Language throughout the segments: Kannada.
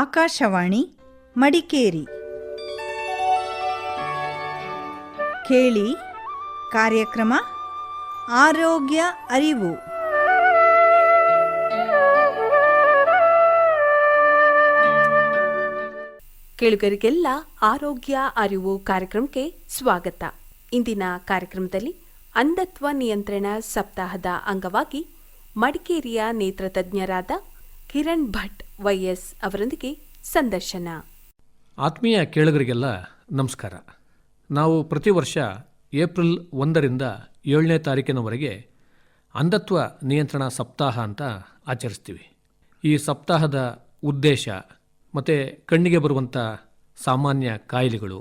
ಆಕಾಶವಾಣಿ ಮಡಿಕೇರಿ. ಕೇಳಿ ಕಾರ್ಯಕ್ರಮ ಆರೋಗ್ಯ ಅರಿವು. ಕೇಳುಗರಿಗೆಲ್ಲ ಆರೋಗ್ಯ ಅರಿವು ಕಾರ್ಯಕ್ರಮಕ್ಕೆ ಸ್ವಾಗತ. ಇಂದಿನ ಕಾರ್ಯಕ್ರಮದಲ್ಲಿ ಅಂಧತ್ವ ನಿಯಂತ್ರಣ ಸಪ್ತಾಹದ ಅಂಗವಾಗಿ ಮಡಿಕೇರಿಯ ನೇತ್ರತಜ್ಞರಾದ ಕಿರಣ್ ಭಟ್ ವೈಎಸ್ ಅವರೊಂದಿಗೆ ಸಂದರ್ಶನ. ಆತ್ಮೀಯ ಕೇಳುಗರಿಗೆಲ್ಲ ನಮಸ್ಕಾರ. ನಾವು ಪ್ರತಿ ವರ್ಷ ಏಪ್ರಿಲ್ 1ರಿಂದ 7ನೇ ತಾರೀಕಿನವರೆಗೆ ಅಂಧತ್ವ ನಿಯಂತ್ರಣ ಸಪ್ತಾಹ ಅಂತ ಆಚರಿಸ್ತೀವಿ. ಈ ಸಪ್ತಾಹದ ಉದ್ದೇಶ ಮತ್ತು ಕಣ್ಣಿಗೆ ಬರುವಂಥ ಸಾಮಾನ್ಯ ಕಾಯಿಲೆಗಳು,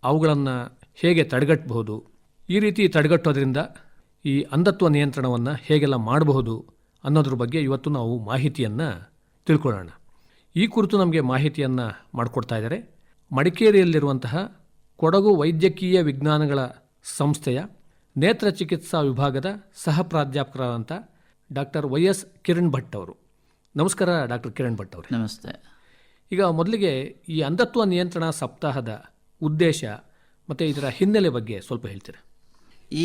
ಅವುಗಳನ್ನು ಹೇಗೆ ತಡೆಗಟ್ಟಬಹುದು, ಈ ರೀತಿ ತಡೆಗಟ್ಟೋದ್ರಿಂದ ಈ ಅಂಧತ್ವ ನಿಯಂತ್ರಣವನ್ನು ಹೇಗೆಲ್ಲ ಮಾಡಬಹುದು ಅನ್ನೋದ್ರ ಬಗ್ಗೆ ಇವತ್ತು ನಾವು ಮಾಹಿತಿಯನ್ನು ತಿಳ್ಕೊಳ್ಳೋಣ. ಈ ಕುರಿತು ನಮಗೆ ಮಾಹಿತಿಯನ್ನು ಮಾಡಿಕೊಡ್ತಾ ಇದ್ದಾರೆ ಮಡಿಕೇರಿಯಲ್ಲಿರುವಂತಹ ಕೊಡಗು ವೈದ್ಯಕೀಯ ವಿಜ್ಞಾನಗಳ ಸಂಸ್ಥೆಯ ನೇತ್ರ ಚಿಕಿತ್ಸಾ ವಿಭಾಗದ ಸಹ ಪ್ರಾಧ್ಯಾಪಕರಾದಂಥ ಡಾಕ್ಟರ್ ವೈಎಸ್ ಕಿರಣ್ ಭಟ್ ಅವರು. ನಮಸ್ಕಾರ ಡಾಕ್ಟರ್ ಕಿರಣ್ ಭಟ್ ಅವರು. ನಮಸ್ತೆ. ಈಗ ಮೊದಲಿಗೆ ಈ ಅಂಧತ್ವ ನಿಯಂತ್ರಣ ಸಪ್ತಾಹದ ಉದ್ದೇಶ ಮತ್ತು ಇದರ ಹಿನ್ನೆಲೆ ಬಗ್ಗೆ ಸ್ವಲ್ಪ ಹೇಳ್ತೀರಾ?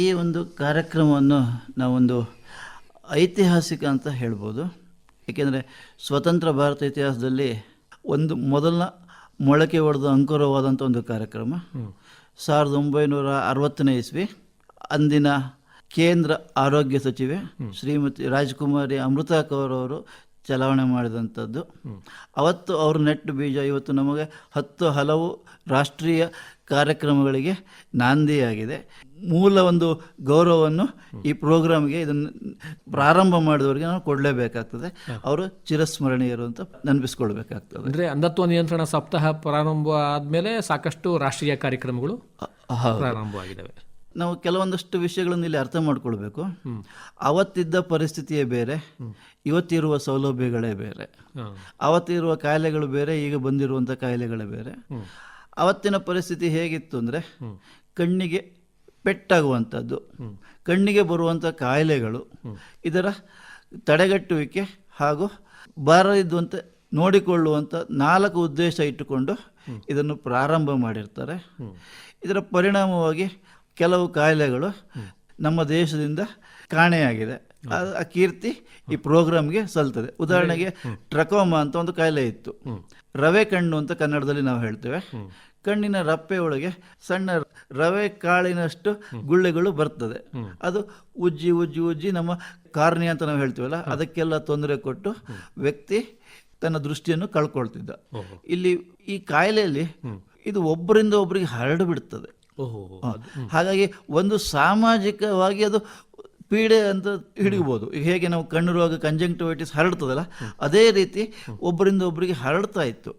ಈ ಒಂದು ಕಾರ್ಯಕ್ರಮವನ್ನು ನಾವೊಂದು ಐತಿಹಾಸಿಕ ಅಂತ ಹೇಳ್ಬೋದು. ಏಕೆಂದರೆ ಸ್ವತಂತ್ರ ಭಾರತ ಇತಿಹಾಸದಲ್ಲಿ ಒಂದು ಮೊದಲ ಮೊಳಕೆ ಹೊಡೆದ ಅಂಕುರವಾದಂಥ ಒಂದು ಕಾರ್ಯಕ್ರಮ. 1960ನೇ ಇಸ್ವಿ ಅಂದಿನ ಕೇಂದ್ರ ಆರೋಗ್ಯ ಸಚಿವೆ ಶ್ರೀಮತಿ ರಾಜ್ಕುಮಾರಿ ಅಮೃತಾ ಕೌರ್ ಅವರು ಚಲಾವಣೆ ಮಾಡಿದಂಥದ್ದು. ಅವತ್ತು ಅವರು ನೆಟ್ಟು ಬೀಜ ಇವತ್ತು ನಮಗೆ ಹಲವು ರಾಷ್ಟ್ರೀಯ ಕಾರ್ಯಕ್ರಮಗಳಿಗೆ ನಾಂದಿಯಾಗಿದೆ. ಮೂಲ ಒಂದು ಗೌರವವನ್ನು ಈ ಪ್ರೋಗ್ರಾಮ್ಗೆ ಇದನ್ನು ಪ್ರಾರಂಭ ಮಾಡಿದವರಿಗೆ ನಾವು ಕೊಡಲೇಬೇಕಾಗ್ತದೆ. ಅವರು ಚಿರಸ್ಮರಣೀಯರು ಅಂತ ನೆನಪಿಸ್ಕೊಳ್ಬೇಕಾಗ್ತದೆ. ಅಂದರೆ ಅಂಧತ್ವ ನಿಯಂತ್ರಣ ಸಪ್ತಾಹ ಪ್ರಾರಂಭ ಆದಮೇಲೆ ಸಾಕಷ್ಟು ರಾಷ್ಟ್ರೀಯ ಕಾರ್ಯಕ್ರಮಗಳು ಪ್ರಾರಂಭವಾಗಿದ್ದಾವೆ. ನಾವು ಕೆಲವೊಂದಷ್ಟು ವಿಷಯಗಳನ್ನು ಇಲ್ಲಿ ಅರ್ಥ ಮಾಡ್ಕೊಳ್ಬೇಕು. ಅವತ್ತಿದ್ದ ಪರಿಸ್ಥಿತಿಯೇ ಬೇರೆ, ಇವತ್ತಿರುವ ಸೌಲಭ್ಯಗಳೇ ಬೇರೆ. ಅವತ್ತಿರುವ ಕಾಯಿಲೆಗಳು ಬೇರೆ, ಈಗ ಬಂದಿರುವಂಥ ಕಾಯಿಲೆಗಳೇ ಬೇರೆ. ಅವತ್ತಿನ ಪರಿಸ್ಥಿತಿ ಹೇಗಿತ್ತು ಅಂದರೆ, ಕಣ್ಣಿಗೆ ಪೆಟ್ಟಾಗುವಂಥದ್ದು, ಕಣ್ಣಿಗೆ ಬರುವಂಥ ಕಾಯಿಲೆಗಳು, ಇದರ ತಡೆಗಟ್ಟುವಿಕೆ ಹಾಗೂ ಬಾರದಿದ್ದಂತೆ ನೋಡಿಕೊಳ್ಳುವಂಥ 4 ಉದ್ದೇಶ ಇಟ್ಟುಕೊಂಡು ಇದನ್ನು ಪ್ರಾರಂಭ ಮಾಡಿರ್ತಾರೆ. ಇದರ ಪರಿಣಾಮವಾಗಿ ಕೆಲವು ಕಾಯಿಲೆಗಳು ನಮ್ಮ ದೇಶದಿಂದ ಕಾಣೆಯಾಗಿದೆ. ಆ ಕೀರ್ತಿ ಈ ಪ್ರೋಗ್ರಾಮ್ಗೆ ಸಲ್ತದೆ. ಉದಾಹರಣೆಗೆ ಟ್ರಕೋಮಾ ಅಂತ ಒಂದು ಕಾಯಿಲೆ ಇತ್ತು. ರವೆ ಕಣ್ಣು ಅಂತ ಕನ್ನಡದಲ್ಲಿ ನಾವು ಹೇಳ್ತೇವೆ. ಕಣ್ಣಿನ ರಪ್ಪೆ ಒಳಗೆ ಸಣ್ಣ ರವೆ ಕಾಳಿನಷ್ಟು ಗುಳ್ಳೆಗಳು ಬರ್ತದೆ. ಅದು ಉಜ್ಜಿ ಉಜ್ಜಿ ಉಜ್ಜಿ ನಮ್ಮ ಕಾರ್ನಿಯಾ ಅಂತ ನಾವು ಹೇಳ್ತೀವಲ್ಲ, ಅದಕ್ಕೆಲ್ಲ ತೊಂದರೆ ಕೊಟ್ಟು ವ್ಯಕ್ತಿ ತನ್ನ ದೃಷ್ಟಿಯನ್ನು ಕಳ್ಕೊಳ್ತಿದ್ದ. ಇಲ್ಲಿ ಈ ಕಾಯಿಲೆಯಲ್ಲಿ ಇದು ಒಬ್ಬರಿಂದ ಒಬ್ಬರಿಗೆ ಹರಡು ಬಿಡ್ತದೆ. ಹಾಗಾಗಿ ಒಂದು ಸಾಮಾಜಿಕವಾಗಿ ಅದು ಪೀಡೆ ಅಂತ ಹಿಡಿಬೋದು. ಈಗ ಹೇಗೆ ನಾವು ಕಣ್ಣು ರೋಗ ಕಂಜಂಕ್ಟಿವೈಟಿಸ್ ಹರಡ್ತದಲ್ಲ, ಅದೇ ರೀತಿ ಒಬ್ಬರಿಂದ ಒಬ್ಬರಿಗೆ ಹರಡ್ತಾ ಇತ್ತು.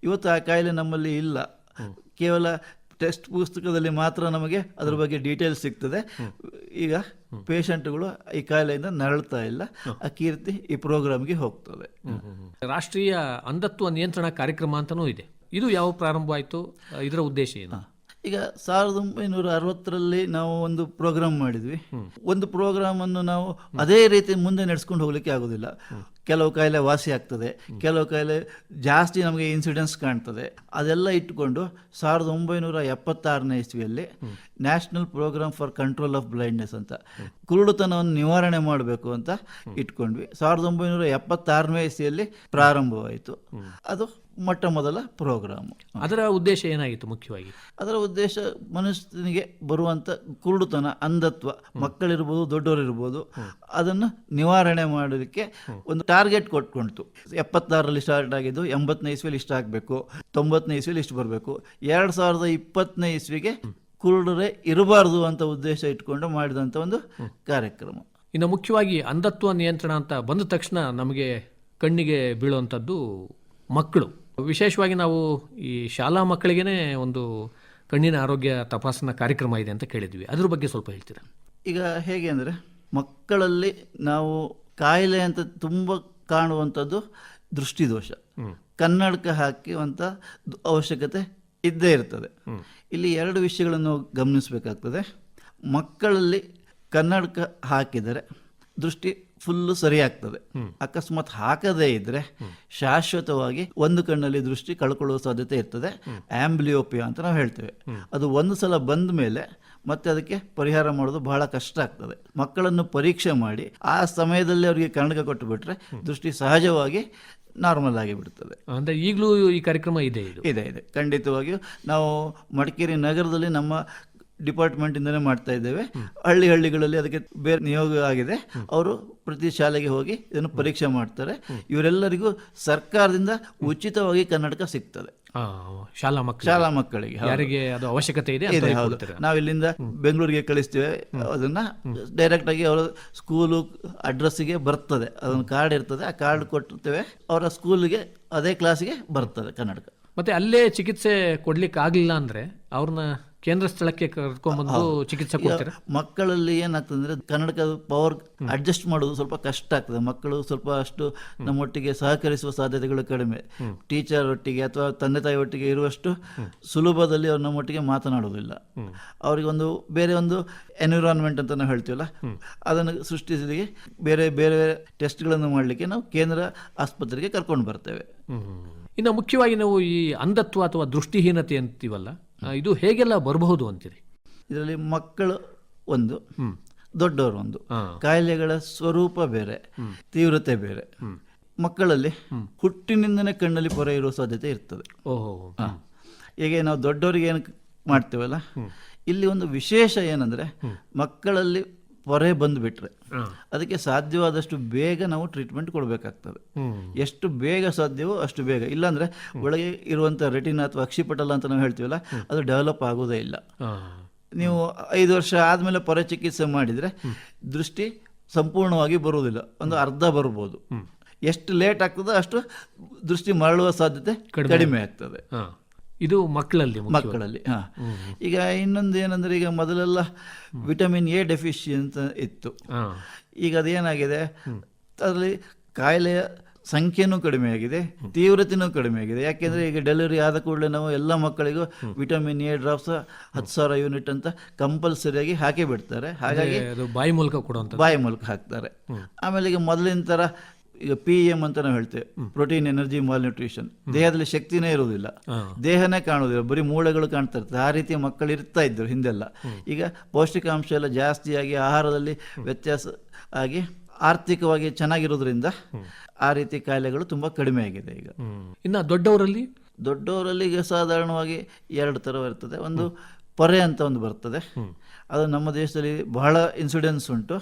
ಇವತ್ತು ಆ ಕಾಯಿಲೆ ನಮ್ಮಲ್ಲಿ ಇಲ್ಲ. ಕೇವಲ ಟೆಕ್ಸ್ಟ್ ಪುಸ್ತಕದಲ್ಲಿ ಮಾತ್ರ ನಮಗೆ ಅದರ ಬಗ್ಗೆ ಡೀಟೇಲ್ಸ್ ಸಿಗ್ತದೆ. ಈಗ ಪೇಷಂಟ್ಗಳು ಈ ಕಾಯಿಲೆಯಿಂದ ನರಳ್ತಾ ಇಲ್ಲ. ಆ ಕೀರ್ತಿ ಈ ಪ್ರೋಗ್ರಾಮ್ಗೆ ಹೋಗ್ತದೆ. ರಾಷ್ಟ್ರೀಯ ಅಂಧತ್ವ ನಿಯಂತ್ರಣ ಕಾರ್ಯಕ್ರಮ ಅಂತನೂ ಇದೆ. ಇದು ಯಾವ ಪ್ರಾರಂಭ ಆಯಿತು? ಇದರ ಉದ್ದೇಶ ಏನು? ಈಗ 1960ರಲ್ಲಿ ನಾವು ಒಂದು ಪ್ರೋಗ್ರಾಮ್ ಮಾಡಿದ್ವಿ. ಒಂದು ಪ್ರೋಗ್ರಾಮನ್ನು ನಾವು ಅದೇ ರೀತಿ ಮುಂದೆ ನಡೆಸ್ಕೊಂಡು ಹೋಗ್ಲಿಕ್ಕೆ ಆಗೋದಿಲ್ಲ. ಕೆಲವು ಕಾಯಿಲೆ ವಾಸಿ ಆಗ್ತದೆ, ಕೆಲವು ಕಾಯಿಲೆ ಜಾಸ್ತಿ ನಮಗೆ ಇನ್ಸಿಡೆನ್ಸ್ ಕಾಣ್ತದೆ. ಅದೆಲ್ಲ ಇಟ್ಟುಕೊಂಡು 1976ನೇ ಇಸ್ವಿಯಲ್ಲಿ national programme for control of blindness ಅಂತ, ಕುರುಡುತನವನ್ನು ನಿವಾರಣೆ ಮಾಡಬೇಕು ಅಂತ ಇಟ್ಕೊಂಡ್ವಿ. 1976ನೇ ಇಸ್ವಿಯಲ್ಲಿ ಪ್ರಾರಂಭವಾಯಿತು. ಅದು ಮೊಟ್ಟ ಮೊದಲ ಪ್ರೋಗ್ರಾಮು. ಅದರ ಉದ್ದೇಶ ಏನಾಗಿತ್ತು? ಮುಖ್ಯವಾಗಿ ಅದರ ಉದ್ದೇಶ ಮನುಷ್ಯನಿಗೆ ಬರುವಂಥ ಕುರುಡುತನ, ಅಂಧತ್ವ, ಮಕ್ಕಳಿರ್ಬೋದು ದೊಡ್ಡವರಿರ್ಬೋದು, ಅದನ್ನು ನಿವಾರಣೆ ಮಾಡೋದಕ್ಕೆ ಒಂದು ಟಾರ್ಗೆಟ್ ಕೊಟ್ಕೊಳ್ತು. 76ರಲ್ಲಿ ಸ್ಟಾರ್ಟ್ ಆಗಿದ್ದು 80ನೇ ಇಸ್ವಿಯಲ್ಲಿ ಇಷ್ಟ ಆಗಬೇಕು, 90ನೇ ಇಸ್ವಿಯಲ್ಲಿ ಇಷ್ಟು ಬರಬೇಕು, 2020ನೇ ಇಸ್ವಿಗೆ ಕುರುಡರೇ ಇರಬಾರ್ದು ಅಂತ ಉದ್ದೇಶ ಇಟ್ಕೊಂಡು ಮಾಡಿದಂಥ ಒಂದು ಕಾರ್ಯಕ್ರಮ. ಇನ್ನು ಮುಖ್ಯವಾಗಿ ಅಂಧತ್ವ ನಿಯಂತ್ರಣ ಅಂತ ಬಂದ ತಕ್ಷಣ ನಮಗೆ ಕಣ್ಣಿಗೆ ಬೀಳುವಂಥದ್ದು ಮಕ್ಕಳು. ವಿಶೇಷವಾಗಿ ನಾವು ಈ ಶಾಲಾ ಮಕ್ಕಳಿಗೇ ಒಂದು ಕಣ್ಣಿನ ಆರೋಗ್ಯ ತಪಾಸಣಾ ಕಾರ್ಯಕ್ರಮ ಇದೆ ಅಂತ ಕೇಳಿದ್ವಿ. ಅದ್ರ ಬಗ್ಗೆ ಸ್ವಲ್ಪ ಹೇಳ್ತೀರಾ? ಈಗ ಹೇಗೆ ಅಂದರೆ, ಮಕ್ಕಳಲ್ಲಿ ನಾವು ಕಾಯಿಲೆ ಅಂತ ತುಂಬ ಕಾಣುವಂಥದ್ದು ದೃಷ್ಟಿದೋಷ. ಕನ್ನಡಕ ಹಾಕುವಂಥ ಅವಶ್ಯಕತೆ ಇದ್ದೇ ಇರ್ತದೆ. ಇಲ್ಲಿ 2 ವಿಷಯಗಳನ್ನು ಗಮನಿಸಬೇಕಾಗ್ತದೆ. ಮಕ್ಕಳಲ್ಲಿ ಕನ್ನಡಕ ಹಾಕಿದರೆ ದೃಷ್ಟಿ ಫುಲ್ಲು ಸರಿ ಆಗ್ತದೆ. ಅಕಸ್ಮಾತ್ ಹಾಕದೇ ಇದ್ರೆ ಶಾಶ್ವತವಾಗಿ ಒಂದು ಕಣ್ಣಲ್ಲಿ ದೃಷ್ಟಿ ಕಳ್ಕೊಳ್ಳುವ ಸಾಧ್ಯತೆ ಇರ್ತದೆ. ಆಂಬ್ಲಿಯೋಪಿಯಾ ಅಂತ ನಾವು ಹೇಳ್ತೇವೆ. ಅದು ಒಂದು ಸಲ ಬಂದ ಮೇಲೆ ಮತ್ತೆ ಅದಕ್ಕೆ ಪರಿಹಾರ ಮಾಡೋದು ಬಹಳ ಕಷ್ಟ ಆಗ್ತದೆ. ಮಕ್ಕಳನ್ನು ಪರೀಕ್ಷೆ ಮಾಡಿ ಆ ಸಮಯದಲ್ಲಿ ಅವರಿಗೆ ಕನ್ನಡಕ ಕೊಟ್ಟು ಬಿಟ್ರೆ ದೃಷ್ಟಿ ಸಹಜವಾಗಿ ನಾರ್ಮಲ್ ಆಗಿ ಬಿಡ್ತದೆ. ಅಂದರೆ ಈಗಲೂ ಈ ಕಾರ್ಯಕ್ರಮ ಇದೆ? ಇದೆ ಖಂಡಿತವಾಗಿಯೂ. ನಾವು ಮಡಿಕೇರಿ ನಗರದಲ್ಲಿ ನಮ್ಮ ಡಿಪಾರ್ಟ್ಮೆಂಟಿಂದನೇ ಮಾಡ್ತಾ ಇದ್ದೇವೆ. ಹಳ್ಳಿಗಳಲ್ಲಿ ಅದಕ್ಕೆ ಬೇರೆ ನಿಯೋಗ ಆಗಿದೆ. ಅವರು ಪ್ರತಿ ಶಾಲೆಗೆ ಹೋಗಿ ಇದನ್ನು ಪರೀಕ್ಷೆ ಮಾಡ್ತಾರೆ. ಇವರೆಲ್ಲರಿಗೂ ಸರ್ಕಾರದಿಂದ ಉಚಿತವಾಗಿ ಕನ್ನಡಕ ಸಿಗ್ತದೆ ಶಾಲಾ ಮಕ್ಕಳಿಗೆ. ಯಾರಿಗೆ ಅದು ಅವಶ್ಯಕತೆ ಇದೆ. ಹೌದು, ನಾವು ಇಲ್ಲಿಂದ ಬೆಂಗಳೂರಿಗೆ ಕಳಿಸ್ತೇವೆ. ಅದನ್ನ ಡೈರೆಕ್ಟ್ ಆಗಿ ಅವರ ಸ್ಕೂಲು ಅಡ್ರೆಸ್ಸಿಗೆ ಬರ್ತದೆ. ಅದೊಂದು ಕಾರ್ಡ್ ಇರ್ತದೆ, ಆ ಕಾರ್ಡ್ ಕೊಟ್ಟಿರ್ತೇವೆ. ಅವರ ಸ್ಕೂಲಿಗೆ ಅದೇ ಕ್ಲಾಸಿಗೆ ಬರ್ತದೆ ಕನ್ನಡಕ. ಮತ್ತೆ ಅಲ್ಲೇ ಚಿಕಿತ್ಸೆ ಕೊಡ್ಲಿಕ್ಕೆ ಆಗಲಿಲ್ಲ ಅಂದ್ರೆ ಅವ್ರನ್ನ ಕೇಂದ್ರ ಸ್ಥಳಕ್ಕೆ ಕರ್ಕೊಂಡ್ಬಂದು ಚಿಕಿತ್ಸೆ ಕೊಡ್ತಾರೆ. ಮಕ್ಕಳಲ್ಲಿ ಏನಾಗ್ತದೆ ಅಂದ್ರೆ ಕನ್ನಡಕ ಪವರ್ ಅಡ್ಜಸ್ಟ್ ಮಾಡೋದು ಸ್ವಲ್ಪ ಕಷ್ಟ ಆಗ್ತದೆ. ಮಕ್ಕಳು ಸ್ವಲ್ಪ ಅಷ್ಟು ನಮ್ಮೊಟ್ಟಿಗೆ ಸಹಕರಿಸುವ ಸಾಧ್ಯತೆಗಳು ಕಡಿಮೆ. ಟೀಚರ್ ಒಟ್ಟಿಗೆ ಅಥವಾ ತಂದೆ ತಾಯಿ ಒಟ್ಟಿಗೆ ಇರುವಷ್ಟು ಸುಲಭದಲ್ಲಿ ಅವ್ರು ನಮ್ಮೊಟ್ಟಿಗೆ ಮಾತನಾಡೋದಿಲ್ಲ. ಅವರಿಗೆ ಒಂದು ಬೇರೆ ಒಂದು ಎನ್ವಿರಾನ್ಮೆಂಟ್ ಅಂತ ನಾವು ಹೇಳ್ತೀವಲ್ಲ, ಅದನ್ನು ಸೃಷ್ಟಿಸಲಿಕ್ಕೆ ಬೇರೆ ಬೇರೆ ಟೆಸ್ಟ್ಗಳನ್ನು ಮಾಡಲಿಕ್ಕೆ ನಾವು ಕೇಂದ್ರ ಆಸ್ಪತ್ರೆಗೆ ಕರ್ಕೊಂಡು ಬರ್ತೇವೆ. ಇನ್ನು ಮುಖ್ಯವಾಗಿ ನಾವು ಈ ಅಂಧತ್ವ ಅಥವಾ ದೃಷ್ಟಿಹೀನತೆ ಅಂತೀವಲ್ಲ, ಇದು ಹೇಗೆಲ್ಲ ಬರಬಹುದು ಅಂತೀರಿ? ಇದರಲ್ಲಿ ಮಕ್ಕಳು ಒಂದು, ದೊಡ್ಡವರು ಒಂದು. ಕಾಯಿಲೆಗಳ ಸ್ವರೂಪ ಬೇರೆ, ತೀವ್ರತೆ ಬೇರೆ. ಮಕ್ಕಳಲ್ಲಿ ಹುಟ್ಟಿನಿಂದನೇ ಕಣ್ಣಲ್ಲಿ ಪೊರೆ ಇರುವ ಸಾಧ್ಯತೆ ಇರ್ತದೆ. ಹೀಗೆ ನಾವು ದೊಡ್ಡವರಿಗೆ ಏನು ಮಾಡ್ತೇವಲ್ಲ, ಇಲ್ಲಿ ಒಂದು ವಿಶೇಷ ಏನಂದ್ರೆ ಮಕ್ಕಳಲ್ಲಿ ಪೊರೆ ಬಂದುಬಿಟ್ರೆ ಅದಕ್ಕೆ ಸಾಧ್ಯವಾದಷ್ಟು ಬೇಗ ನಾವು ಟ್ರೀಟ್ಮೆಂಟ್ ಕೊಡಬೇಕಾಗ್ತದೆ. ಎಷ್ಟು ಬೇಗ ಸಾಧ್ಯವೋ ಅಷ್ಟು ಬೇಗ. ಇಲ್ಲಾಂದ್ರೆ ಒಳಗೆ ಇರುವಂಥ ರೆಟಿನಾ ಅಥವಾ ಅಕ್ಷಿಪಟಲ ಅಂತ ನಾವು ಹೇಳ್ತೀವಲ್ಲ, ಅದು ಡೆವಲಪ್ ಆಗೋದೇ ಇಲ್ಲ. ನೀವು 5 ವರ್ಷ ಆದಮೇಲೆ ಪೊರೆ ಚಿಕಿತ್ಸೆ ಮಾಡಿದರೆ ದೃಷ್ಟಿ ಸಂಪೂರ್ಣವಾಗಿ ಬರುವುದಿಲ್ಲ, ಒಂದು ಅರ್ಧ ಬರ್ಬೋದು. ಎಷ್ಟು ಲೇಟ್ ಆಗ್ತದೋ ಅಷ್ಟು ದೃಷ್ಟಿ ಮರಳುವ ಸಾಧ್ಯತೆ ಕಡಿಮೆ ಆಗ್ತದೆ. ಇದು ಮಕ್ಕಳಲ್ಲಿ. ಈಗ ಇನ್ನೊಂದು ಏನಂದ್ರೆ, ಈಗ ಮೊದಲೆಲ್ಲ ವಿಟಮಿನ್ ಎ ಡೆಫಿಷಿಯನ್ಸ್ ಇತ್ತು. ಈಗ ಅದೇನಾಗಿದೆ, ಅದರಲ್ಲಿ ಕಾಯಿಲೆಯ ಸಂಖ್ಯೆನೂ ಕಡಿಮೆ ಆಗಿದೆ, ತೀವ್ರತೆಯೂ ಕಡಿಮೆ ಆಗಿದೆ. ಯಾಕೆಂದ್ರೆ ಈಗ ಡೆಲಿವರಿ ಆದ ಕೂಡಲೇ ನಾವು ಎಲ್ಲ ಮಕ್ಕಳಿಗೂ ವಿಟಮಿನ್ ಎ ಡ್ರಾಪ್ಸ್ 10,000 ಯೂನಿಟ್ ಅಂತ ಕಂಪಲ್ಸರಿಯಾಗಿ ಹಾಕಿ ಬಿಡ್ತಾರೆ. ಹಾಗಾಗಿ ಬಾಯಿ ಮೂಲಕ ಹಾಕ್ತಾರೆ. ಆಮೇಲೆ ಈಗ ಮೊದಲಿನ ಥರ ಈಗ PM ಅಂತ ನಾವು ಹೇಳ್ತೇವೆ, ಪ್ರೋಟೀನ್ ಎನರ್ಜಿ ಮಾಲ್ ನ್ಯೂಟ್ರಿಷನ್. ದೇಹದಲ್ಲಿ ಶಕ್ತಿನೇ ಇರುವುದಿಲ್ಲ, ದೇಹನೇ ಕಾಣುವುದಿಲ್ಲ, ಬರೀ ಮೂಳೆಗಳು ಕಾಣ್ತಾ ಇರ್ತದೆ. ಆ ರೀತಿಯ ಮಕ್ಕಳು ಇರ್ತಾ ಇದ್ರು ಹಿಂದೆಲ್ಲ. ಈಗ ಪೌಷ್ಟಿಕಾಂಶ ಎಲ್ಲ ಜಾಸ್ತಿಯಾಗಿ ಆಹಾರದಲ್ಲಿ ವ್ಯತ್ಯಾಸ ಆಗಿ ಆರ್ಥಿಕವಾಗಿ ಚೆನ್ನಾಗಿರೋದ್ರಿಂದ ಆ ರೀತಿ ಕಾಯಿಲೆಗಳು ತುಂಬಾ ಕಡಿಮೆ ಆಗಿದೆ. ಈಗ ಇನ್ನು ದೊಡ್ಡವರಲ್ಲಿ ಈಗ ಸಾಧಾರಣವಾಗಿ 2 ಥರ ಇರ್ತದೆ. ಒಂದು ಪೊರೆ ಅಂತ ಒಂದು ಬರ್ತದೆ. ಅದು ನಮ್ಮ ದೇಶದಲ್ಲಿ ಬಹಳ ಇನ್ಸಿಡೆನ್ಸ್ ಉಂಟು.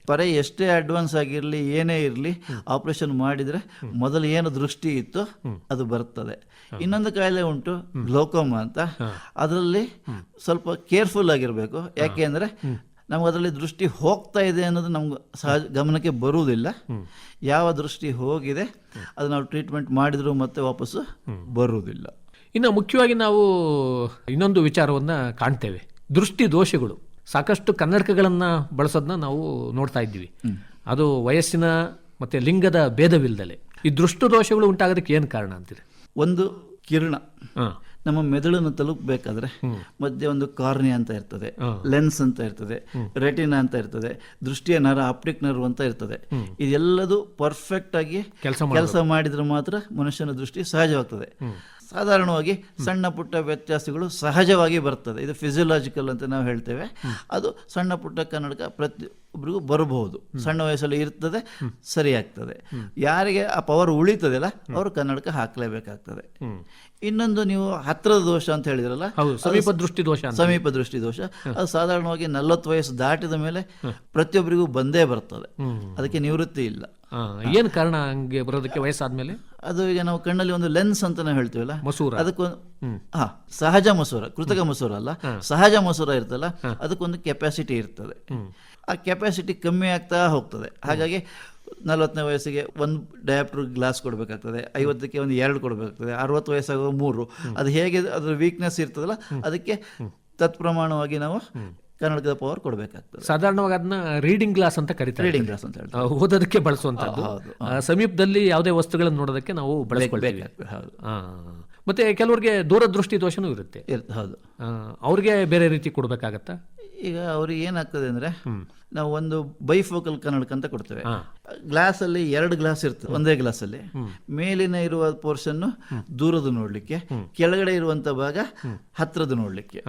ಪೊರೆ ಎಷ್ಟೇ ಅಡ್ವಾನ್ಸ್ ಆಗಿರಲಿ, ಏನೇ ಇರಲಿ, ಆಪರೇಷನ್ ಮಾಡಿದರೆ ಮೊದಲು ಏನು ದೃಷ್ಟಿ ಇತ್ತು ಅದು ಬರ್ತದೆ. ಇನ್ನೊಂದು ಕಾಯಿಲೆ ಉಂಟು, ಗ್ಲೋಕೋಮಾ ಅಂತ. ಅದರಲ್ಲಿ ಸ್ವಲ್ಪ ಕೇರ್ಫುಲ್ ಆಗಿರಬೇಕು. ಯಾಕೆ ಅಂದರೆ ನಮ್ಗೆ ಅದರಲ್ಲಿ ದೃಷ್ಟಿ ಹೋಗ್ತಾ ಇದೆ ಅನ್ನೋದು ನಮ್ಗೆ ಸಹಜ ಗಮನಕ್ಕೆ ಬರುವುದಿಲ್ಲ. ಯಾವ ದೃಷ್ಟಿ ಹೋಗಿದೆ ಅದು ನಾವು ಟ್ರೀಟ್ಮೆಂಟ್ ಮಾಡಿದರೂ ಮತ್ತೆ ವಾಪಸ್ಸು ಬರುವುದಿಲ್ಲ. ಇನ್ನು ಮುಖ್ಯವಾಗಿ ನಾವು ಇನ್ನೊಂದು ವಿಚಾರವನ್ನು ಕಾಣ್ತೇವೆ, ದೃಷ್ಟಿ ದೋಷಗಳು. ಸಾಕಷ್ಟು ಕನ್ನಡಕಗಳನ್ನು ಬಳಸೋದನ್ನ ನಾವು ನೋಡ್ತಾ ಇದ್ದೀವಿ. ಅದು ವಯಸ್ಸಿನ ಮತ್ತು ಲಿಂಗದ ಭೇದವಿಲ್ಲದಲೆ ಈ ದೃಷ್ಟಿ ದೋಷಗಳು ಉಂಟಾಗೋದಕ್ಕೆ ಏನು ಕಾರಣ ಅಂತೀರಿ? ಒಂದು ಕಿರಣ ನಮ್ಮ ಮೆದುಳನ್ನು ತಲುಪಬೇಕಾದ್ರೆ ಮಧ್ಯೆ ಒಂದು ಕಾರ್ನಿಯಾ ಅಂತ ಇರ್ತದೆ, ಲೆನ್ಸ್ ಅಂತ ಇರ್ತದೆ, ರೆಟಿನಾ ಅಂತ ಇರ್ತದೆ, ದೃಷ್ಟಿಯ ನರ ಆಪ್ಟಿಕ್ ನರ್ವ್ ಅಂತ ಇರ್ತದೆ. ಇದೆಲ್ಲದು ಪರ್ಫೆಕ್ಟ್ ಆಗಿ ಕೆಲಸ ಮಾಡಿದ್ರೆ ಮಾತ್ರ ಮನುಷ್ಯನ ದೃಷ್ಟಿ ಸಹಜವಾಗ್ತದೆ. ಸಾಧಾರಣವಾಗಿ ಸಣ್ಣ ಪುಟ್ಟ ವ್ಯತ್ಯಾಸಗಳು ಸಹಜವಾಗಿ ಬರ್ತದೆ. ಇದು ಫಿಸಿಯೋಲಾಜಿಕಲ್ ಅಂತ ನಾವು ಹೇಳ್ತೇವೆ. ಅದು ಸಣ್ಣ ಪುಟ್ಟ ಕನ್ನಡಕ ಪ್ರತಿಯೊಬ್ಬರಿಗೂ ಬರಬಹುದು. ಸಣ್ಣ ವಯಸ್ಸಲ್ಲಿ ಇರ್ತದೆ, ಸರಿಯಾಗ್ತದೆ. ಯಾರಿಗೆ ಆ ಪವರ್ ಉಳಿತದಲ್ಲ ಅವರು ಕನ್ನಡಕ ಹಾಕಲೇಬೇಕಾಗ್ತದೆ. ಇನ್ನೊಂದು ನೀವು ಹತ್ತಿರದ ದೋಷ ಅಂತ ಹೇಳಿದ್ರಲ್ಲ, ಸಮೀಪ ದೃಷ್ಟಿ ದೋಷ, ಅದು ಸಾಧಾರಣವಾಗಿ 40 ವಯಸ್ಸು ದಾಟಿದ ಮೇಲೆ ಪ್ರತಿಯೊಬ್ಬರಿಗೂ ಬಂದೇ ಬರ್ತದೆ. ಅದಕ್ಕೆ ನಿವೃತ್ತಿ ಇಲ್ಲ. ಏನು ಕಾರಣ ಹಂಗೆ ಬರೋದಕ್ಕೆ ವಯಸ್ಸಾದ್ಮೇಲೆ? ಅದು ಈಗ ನಾವು ಕಣ್ಣಲ್ಲಿ ಒಂದು ಲೆನ್ಸ್ ಅಂತ ನಾವು ಹೇಳ್ತೀವಲ್ಲ, ಅದಕ್ಕೊಂದು ಸಹಜ ಮಸೂರ, ಕೃತಕ ಮಸೂರ ಅಲ್ಲ, ಸಹಜ ಮಸೂರ ಇರ್ತಲ್ಲ, ಅದಕ್ಕೊಂದು ಕೆಪಾಸಿಟಿ ಇರ್ತದೆ. ಆ ಕೆಪಾಸಿಟಿ ಕಮ್ಮಿ ಆಗ್ತಾ ಹೋಗ್ತದೆ. ಹಾಗಾಗಿ 40ನೇ ವಯಸ್ಸಿಗೆ 1 ಡಯಾಪ್ಟರ್ ಗ್ಲಾಸ್ ಕೊಡಬೇಕಾಗ್ತದೆ, 50ಕ್ಕೆ 2 ಕೊಡಬೇಕಾಗ್ತದೆ, 60 ವಯಸ್ಸಾಗುವ 3. ಅದು ಹೇಗೆ ಅದರ ವೀಕ್ನೆಸ್ ಇರ್ತದಲ್ಲ, ಅದಕ್ಕೆ ತತ್ಪ್ರಮಾಣವಾಗಿ ನಾವು ಕನ್ನಡಕದ ಪವರ್ ಕೊಡಬೇಕಾಗ್ತದೆ. ಸಾಧಾರಣವಾಗಿ ಅದನ್ನ ರೀಡಿಂಗ್ ಗ್ಲಾಸ್ ಅಂತ ಕರೀತಾರೆ. ರೀಡಿಂಗ್ ಗ್ಲಾಸ್ ಅಂತ ಹೇಳ್ತಾರೆ, ಓದೋದಕ್ಕೆ ಬಳಸುವಂಥದ್ದು. ಸಮೀಪದಲ್ಲಿ ಯಾವುದೇ ವಸ್ತುಗಳನ್ನು ನೋಡೋದಕ್ಕೆ ನಾವು ಬಳಸ್ಕೊಳ್ಬೇಕು. ಮತ್ತೆ ಕೆಲವರಿಗೆ ದೂರದೃಷ್ಟಿ ದೋಷನೂ ಇರುತ್ತೆ. ಹೌದು, ಅವ್ರಿಗೆ ಬೇರೆ ರೀತಿ ಕೊಡಬೇಕಾಗತ್ತಾ? ಈಗ ಅವ್ರಿಗೆ ಏನಾಗ್ತದೆ ಅಂದರೆ ನಾವು ಒಂದು ಬೈಫೋಕಲ್ ಕನ್ನಡಕ ಅಂತ ಕೊಡ್ತೇವೆ. ಗ್ಲಾಸಲ್ಲಿ 2 ಗ್ಲಾಸ್ ಇರ್ತದೆ, ಒಂದೇ ಗ್ಲಾಸಲ್ಲಿ ಮೇಲಿನ ಇರುವ ಪೋರ್ಷನ್ ದೂರದ ನೋಡಲಿಕ್ಕೆ, ಕೆಳಗಡೆ ಇರುವಂಥ ಭಾಗ ಹತ್ತಿರದ ನೋಡಲಿಕ್ಕೆ.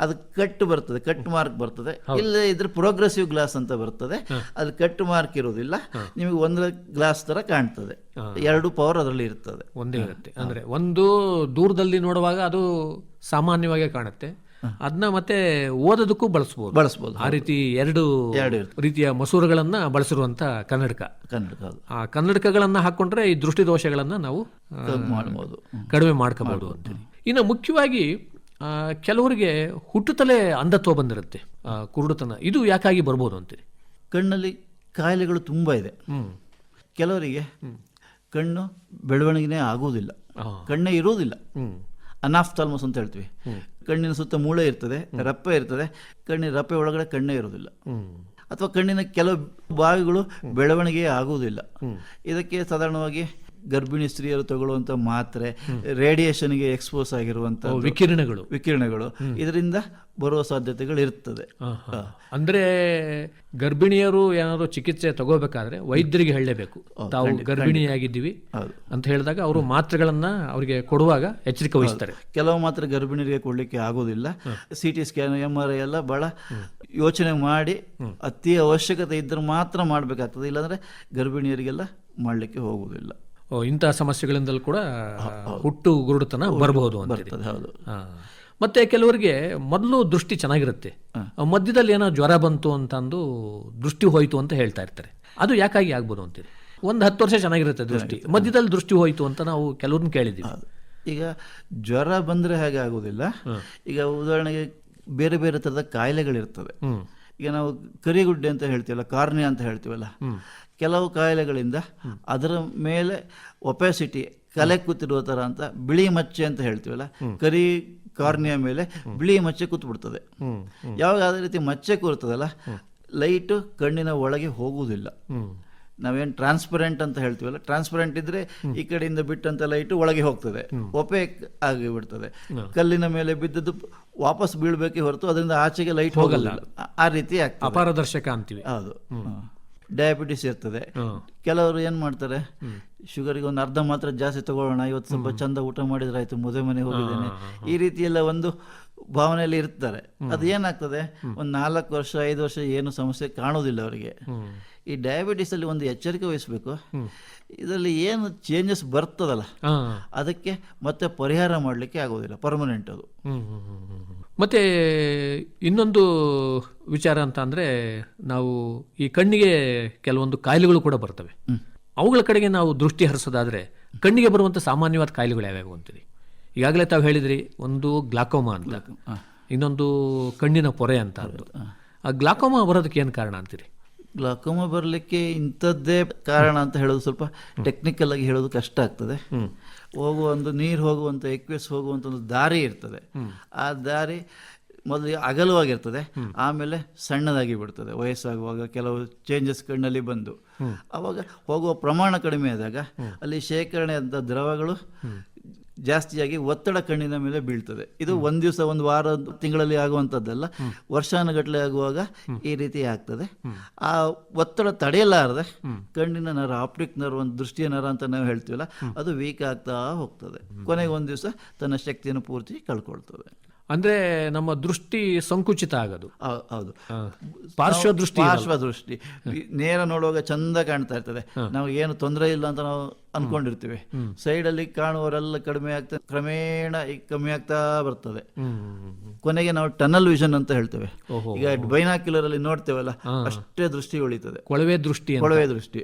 ಅದು ಕಟ್ ಬರ್ತದೆ, ಕಟ್ ಮಾರ್ಕ್ ಬರ್ತದೆ. ಇಲ್ಲ ಇದ್ರ ಪ್ರೋಗ್ರೆಸಿವ್ ಗ್ಲಾಸ್ ಅಂತ ಬರ್ತದೆ, ಅದು ಕಟ್ ಮಾರ್ಕ್ ಇರೋದಿಲ್ಲ, ನಿಮಗೆ ಒಂದು ಗ್ಲಾಸ್ ತರ ಕಾಣ್ತದೆ. 2 ಪವರ್ ಅದರಲ್ಲಿ ಇರ್ತದೆ, ಒಂದೇ ಇರುತ್ತೆ. ಅಂದ್ರೆ ಒಂದು ದೂರದಲ್ಲಿ ನೋಡುವಾಗ ಅದು ಸಾಮಾನ್ಯವಾಗಿ ಕಾಣುತ್ತೆ, ಅದನ್ನ ಮತ್ತೆ ಓದೋದಕ್ಕೂ ಬಳಸಬಹುದು. ಆ ರೀತಿ ಎರಡು ರೀತಿಯ ಮಸೂರಗಳನ್ನ ಬಳಸಿರುವಂತ ಕನ್ನಡಕ. ಆ ಕನ್ನಡಕಗಳನ್ನ ಹಾಕೊಂಡ್ರೆ ಈ ದೃಷ್ಟಿ ದೋಷಗಳನ್ನ ನಾವು ಕಡಿಮೆ ಮಾಡ್ಕೋಬಹುದು ಅಂತೇಳಿ. ಇನ್ನು ಮುಖ್ಯವಾಗಿ ಕೆಲವರಿಗೆ ಹುಟ್ಟುತ್ತಲೇ ಅಂಧತ್ವ ಬಂದಿರುತ್ತೆ, ಕುರುಡುತನ. ಇದು ಯಾಕಾಗಿ ಬರ್ಬೋದು ಅಂತೀರಿ? ಕಣ್ಣಲ್ಲಿ ಕಾಯಿಲೆಗಳು ತುಂಬಾ ಇದೆ. ಕೆಲವರಿಗೆ ಕಣ್ಣು ಬೆಳವಣಿಗೆನೇ ಆಗುವುದಿಲ್ಲ, ಕಣ್ಣೇ ಇರುವುದಿಲ್ಲ, ಅನಾಫ್ಥಾಲ್ಮಸ್ ಅಂತ ಹೇಳ್ತೀವಿ. ಕಣ್ಣಿನ ಸುತ್ತ ಮೂಳೆ ಇರ್ತದೆ, ರಪ್ಪೆ ಇರ್ತದೆ, ಕಣ್ಣಿನ ರಪ್ಪೆ ಒಳಗಡೆ ಕಣ್ಣೇ ಇರೋದಿಲ್ಲ. ಅಥವಾ ಕಣ್ಣಿನ ಕೆಲವು ಭಾಗಗಳು ಬೆಳವಣಿಗೆ ಆಗುವುದಿಲ್ಲ. ಇದಕ್ಕೆ ಸಾಧಾರಣವಾಗಿ ಗರ್ಭಿಣಿ ಸ್ತ್ರೀಯರು ತಗೊಳ್ಳುವಂಥ ಮಾತ್ರೆ, ರೇಡಿಯೇಷನ್ಗೆ ಎಕ್ಸ್ಪೋಸ್ ಆಗಿರುವಂಥ ವಿಕಿರಣಗಳು ಇದರಿಂದ ಬರುವ ಸಾಧ್ಯತೆಗಳು ಇರ್ತದೆ. ಅಂದ್ರೆ ಗರ್ಭಿಣಿಯರು ಏನಾದ್ರು ಚಿಕಿತ್ಸೆ ತಗೋಬೇಕಾದ್ರೆ ವೈದ್ಯರಿಗೆ ಹೇಳಲೇಬೇಕು, ತಾವು ಗರ್ಭಿಣಿಯಾಗಿದ್ದೀವಿ ಅಂತ ಹೇಳಿದಾಗ ಅವರು ಮಾತ್ರೆಗಳನ್ನ ಅವರಿಗೆ ಕೊಡುವಾಗ ಎಚ್ಚರಿಕೆ ವಹಿಸ್ತಾರೆ. ಕೆಲವು ಮಾತ್ರೆ ಗರ್ಭಿಣಿಯರಿಗೆ ಕೊಡ್ಲಿಕ್ಕೆ ಆಗೋದಿಲ್ಲ. CT ಸ್ಕ್ಯಾನ್, MRI ಎಲ್ಲ ಬಹಳ ಯೋಚನೆ ಮಾಡಿ ಅತಿ ಅವಶ್ಯಕತೆ ಇದ್ರೆ ಮಾತ್ರ ಮಾಡಬೇಕಾಗ್ತದೆ, ಇಲ್ಲಾಂದ್ರೆ ಗರ್ಭಿಣಿಯರಿಗೆಲ್ಲ ಮಾಡಲಿಕ್ಕೆ ಹೋಗುವುದಿಲ್ಲ. ಇಂತಹ ಸಮಸ್ಯೆಗಳಿಂದಲೂ ಕೂಡ ಹುಟ್ಟು ಗುರುಡುತನ ಬರಬಹುದು ಅಂತ. ಹೌದು. ಮತ್ತೆ ಕೆಲವರಿಗೆ ಮೊದಲು ದೃಷ್ಟಿ ಚೆನ್ನಾಗಿರುತ್ತೆ, ಮಧ್ಯದಲ್ಲಿ ಏನೋ ಜ್ವರ ಬಂತು ಅಂತಂದು ದೃಷ್ಟಿ ಹೋಯ್ತು ಅಂತ ಹೇಳ್ತಾ ಇರ್ತಾರೆ. ಅದು ಯಾಕಾಗಿ ಆಗ್ಬೋದು ಅಂತೀರಿ? 10 ವರ್ಷ ಚೆನ್ನಾಗಿರುತ್ತೆ ದೃಷ್ಟಿ, ಮಧ್ಯದಲ್ಲಿ ದೃಷ್ಟಿ ಹೋಯ್ತು ಅಂತ ನಾವು ಕೆಲವ್ರನ್ನ ಕೇಳಿದ್ದೀವಿ. ಈಗ ಜ್ವರ ಬಂದ್ರೆ ಹಾಗೆ ಆಗುದಿಲ್ಲ. ಈಗ ಉದಾಹರಣೆಗೆ ಬೇರೆ ಬೇರೆ ತರದ ಕಾಯಿಲೆಗಳಿರ್ತವೆ. ಈಗ ನಾವು ಕರಿಗುಡ್ಡೆ ಅಂತ ಹೇಳ್ತೀವಲ್ಲ, ಕಾರ್ನಿಯಾ ಅಂತ ಹೇಳ್ತೀವಲ್ಲ, ಕೆಲವು ಕಾಯಿಲೆಗಳಿಂದ ಅದರ ಮೇಲೆ ಒಪಾಸಿಟಿ, ಕಲೆ ಕೂತಿರುವ ಥರ ಅಂತ ಬಿಳಿ ಮಚ್ಚೆ ಅಂತ ಹೇಳ್ತೀವಲ್ಲ, ಕರಿ ಕಾರ್ನಿಯಾ ಮೇಲೆ ಬಿಳಿ ಮಚ್ಚೆ ಕೂತ್ಬಿಡ್ತದೆ. ಯಾವಾಗ ಅದೇ ರೀತಿ ಮಚ್ಚೆ ಕೂರ್ತದಲ್ಲ, ಲೈಟು ಕಣ್ಣಿನ ಒಳಗೆ ಹೋಗುವುದಿಲ್ಲ. ನಾವೇನು ಟ್ರಾನ್ಸ್ಪರೆಂಟ್ ಅಂತ ಹೇಳ್ತೀವಲ್ಲ, ಟ್ರಾನ್ಸ್ಪರೆಂಟ್ ಇದ್ರೆ ಈ ಕಡೆಯಿಂದ ಬಿಟ್ಟಂತ ಲೈಟ್ ಒಳಗೆ ಹೋಗ್ತದೆ, ಒಪೇಕ್ ಆಗಿ ಬಿಡ್ತದೆ. ಕಲ್ಲಿನ ಮೇಲೆ ಬಿದ್ದದ್ದು ವಾಪಸ್ ಬೀಳ್ಬೇಕೆ ಹೊರತು ಅದರಿಂದ ಆಚೆಗೆ ಲೈಟ್ ಹೋಗಲ್ಲ. ಆ ರೀತಿ ಆಗ್ತದೆ, ಅಪಾರದರ್ಶಕ ಅಂತೀವಿ. ಹೌದು. ಡಯಾಬಿಟಿಸ್ ಇರ್ತದೆ. ಕೆಲವರು ಏನ್ ಮಾಡ್ತಾರೆ, ಶುಗರಿಗೆ ಒಂದು ಅರ್ಧ ಮಾತ್ರ ಜಾಸ್ತಿ ತಗೊಳ್ಳೋಣ, ಇವತ್ತು ಸ್ವಲ್ಪ ಚಂದ ಊಟ ಮಾಡಿದ್ರೆ ಆಯ್ತು, ಮದುವೆ ಮನೆ ಹೋಗಿದ್ದೇನೆ, ಈ ರೀತಿ ಎಲ್ಲ ಒಂದು ಭಾವನೆಯಲ್ಲಿ ಇರ್ತಾರೆ. ಅದು ಏನಾಗ್ತದೆ, ಒಂದು 4 ವರ್ಷ 5 ವರ್ಷ ಏನು ಸಮಸ್ಯೆ ಕಾಣೋದಿಲ್ಲ ಅವರಿಗೆ. ಈ ಡಯಾಬಿಟಿಸ್ ಅಲ್ಲಿ ಒಂದು ಎಚ್ಚರಿಕೆ ವಹಿಸಬೇಕು. ಇದರಲ್ಲಿ ಏನು ಚೇಂಜಸ್ ಬರ್ತದಲ್ಲ, ಅದಕ್ಕೆ ಮತ್ತೆ ಪರಿಹಾರ ಮಾಡಲಿಕ್ಕೆ ಆಗೋದಿಲ್ಲ, ಪರ್ಮನೆಂಟ್ ಅದು. ಮತ್ತೆ ಇನ್ನೊಂದು ವಿಚಾರ ಅಂತ ಅಂದ್ರೆ, ನಾವು ಈ ಕಣ್ಣಿಗೆ ಕೆಲವೊಂದು ಕಾಯಿಲೆಗಳು ಕೂಡ ಬರ್ತವೆ. ಅವುಗಳ ಕಡೆಗೆ ನಾವು ದೃಷ್ಟಿ ಹರಿಸೋದಾದ್ರೆ ಕಣ್ಣಿಗೆ ಬರುವಂತ ಸಾಮಾನ್ಯವಾದ ಕಾಯಿಲೆಗಳು ಯಾವ್ಯಾವು ಅಂತೀರಿ? ಈಗಾಗಲೇ ತಾವು ಹೇಳಿದ್ರಿ, ಒಂದು ಗ್ಲಾಕೋಮಾ ಅಂತ, ಇನ್ನೊಂದು ಕಣ್ಣಿನ ಪೊರೆ ಅಂತ. ಆ ಗ್ಲಾಕೋಮಾ ಬರೋದಕ್ಕೆ ಏನು ಕಾರಣ ಅಂತೀರಿ? ಗ್ಲಾಕೋಮಾ ಬರಲಿಕ್ಕೆ ಇಂಥದ್ದೇ ಕಾರಣ ಅಂತ ಹೇಳೋದು ಸ್ವಲ್ಪ ಟೆಕ್ನಿಕಲ್ ಆಗಿ ಹೇಳೋದು ಕಷ್ಟ ಆಗ್ತದೆ. ನೀರು ಹೋಗುವಂಥ, ಎಕ್ವೆಸ್ ಹೋಗುವಂಥ ಒಂದು ದಾರಿ ಇರ್ತದೆ. ಆ ದಾರಿ ಮೊದಲು ಅಗಲವಾಗಿರ್ತದೆ, ಆಮೇಲೆ ಸಣ್ಣದಾಗಿ ಬಿಡ್ತದೆ. ವಯಸ್ಸಾಗುವಾಗ ಕೆಲವು ಚೇಂಜಸ್ ಕಣ್ಣಲ್ಲಿ ಬಂದು ಅವಾಗ ಹೋಗುವ ಪ್ರಮಾಣ ಕಡಿಮೆ ಆದಾಗ ಅಲ್ಲಿ ಶೇಖರಣೆ ಅಂತ ದ್ರವಗಳು ಜಾಸ್ತಿಯಾಗಿ ಒತ್ತಡ ಕಣ್ಣಿನ ಮೇಲೆ ಬೀಳ್ತದೆ. ಇದು ಒಂದು ದಿವಸ, ಒಂದು ವಾರ, ತಿಂಗಳಲ್ಲಿ ಆಗುವಂಥದ್ದಲ್ಲ, ವರ್ಷಾನುಗಟ್ಟಲೆ ಆಗುವಾಗ ಈ ರೀತಿ ಆಗ್ತದೆ. ಆ ಒತ್ತಡ ತಡೆಯಲಾರದೆ ಕಣ್ಣಿನ ನರ, ಆಪ್ಟಿಕ್ ನರ್ವ್, ಒಂದು ದೃಷ್ಟಿಯ ನರ ಅಂತ ನಾವು ಹೇಳ್ತೀವಲ್ಲ, ಅದು ವೀಕ್ ಆಗ್ತಾ ಹೋಗ್ತದೆ. ಕೊನೆಗೆ ಒಂದು ದಿವಸ ತನ್ನ ಶಕ್ತಿಯನ್ನು ಪೂರ್ತಿ ಕಳ್ಕೊಳ್ತದೆ. ಅಂದ್ರೆ ನಮ್ಮ ದೃಷ್ಟಿ ಸಂಕುಚಿತ ಆಗೋದು. ಹೌದು, ಪಾರ್ಶ್ವದೃಷ್ಟಿ. ನೇರ ನೋಡುವಾಗ ಚಂದ ಕಾಣ್ತಾ ಇರ್ತದೆ, ನಾವು ಏನು ತೊಂದರೆ ಇಲ್ಲ ಅಂತ ನಾವು ಅನ್ಕೊಂಡಿರ್ತೀವಿ. ಸೈಡ್ ಅಲ್ಲಿ ಕಾಣುವವರೆಲ್ಲ ಕಡಿಮೆ ಆಗ್ತಾ, ಕ್ರಮೇಣ ಕಮ್ಮಿ ಆಗ್ತಾ ಬರ್ತದೆ. ಕೊನೆಗೆ ನಾವು ಟನಲ್ ವಿಷನ್ ಅಂತ ಹೇಳ್ತೇವೆ. ಈಗ ಬೈನಾಕ್ಯುಲರ್ ಅಲ್ಲಿ ನೋಡ್ತೇವಲ್ಲ, ಅಷ್ಟೇ ದೃಷ್ಟಿ ಉಳಿತದೆ. ಕೊಳವೆ ದೃಷ್ಟಿ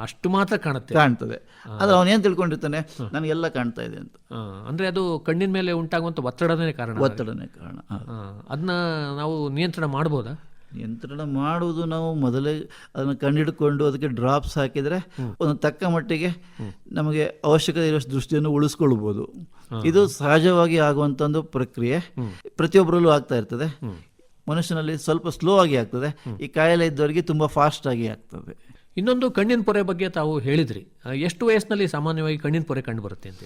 ಅಷ್ಟು ಮಾತ್ರ ಕಾಣ್ತದೆ. ಆದ್ರೆ ಅವನ್ ಏನ್ ತಿಳ್ಕೊಂಡಿರ್ತಾನೆ, ನನಗೆಲ್ಲ ಕಾಣ್ತಾ ಇದೆ ಅಂತ. ಅಂದ್ರೆ ಅದು ಕಣ್ಣಿನ ಮೇಲೆ ಉಂಟಾಗುವಂತ ಒತ್ತಡನೇ ಕಾರಣ. ಅದನ್ನ ನಾವು ನಿಯಂತ್ರಣ ಮಾಡಬಹುದಾ? ನಿಯಂತ್ರಣ ಮಾಡುವುದು, ನಾವು ಮೊದಲೇ ಅದನ್ನು ಕಂಡಿಡ್ಕೊಂಡು ಅದಕ್ಕೆ ಡ್ರಾಪ್ಸ್ ಹಾಕಿದರೆ ಒಂದು ತಕ್ಕ ಮಟ್ಟಿಗೆ ನಮಗೆ ಅವಶ್ಯಕತೆ ಇರುವಷ್ಟು ದೃಷ್ಟಿಯನ್ನು ಉಳಿಸ್ಕೊಳ್ಬೋದು. ಇದು ಸಹಜವಾಗಿ ಆಗುವಂಥ ಒಂದು ಪ್ರಕ್ರಿಯೆ, ಪ್ರತಿಯೊಬ್ಬರಲ್ಲೂ ಆಗ್ತಾ ಇರ್ತದೆ. ಮನುಷ್ಯನಲ್ಲಿ ಸ್ವಲ್ಪ ಸ್ಲೋ ಆಗಿ ಆಗ್ತದೆ, ಈ ಕಾಯಿಲೆ ಇದ್ದವರಿಗೆ ತುಂಬ ಫಾಸ್ಟ್ ಆಗಿ ಆಗ್ತದೆ. ಇನ್ನೊಂದು ಕಣ್ಣಿನ ಪೊರೆ ಬಗ್ಗೆ ತಾವು ಹೇಳಿದ್ರಿ. ಎಷ್ಟು ವಯಸ್ಸಿನಲ್ಲಿ ಸಾಮಾನ್ಯವಾಗಿ ಕಣ್ಣಿನ ಪೊರೆ ಕಂಡು ಬರುತ್ತೆ ಅಂತ?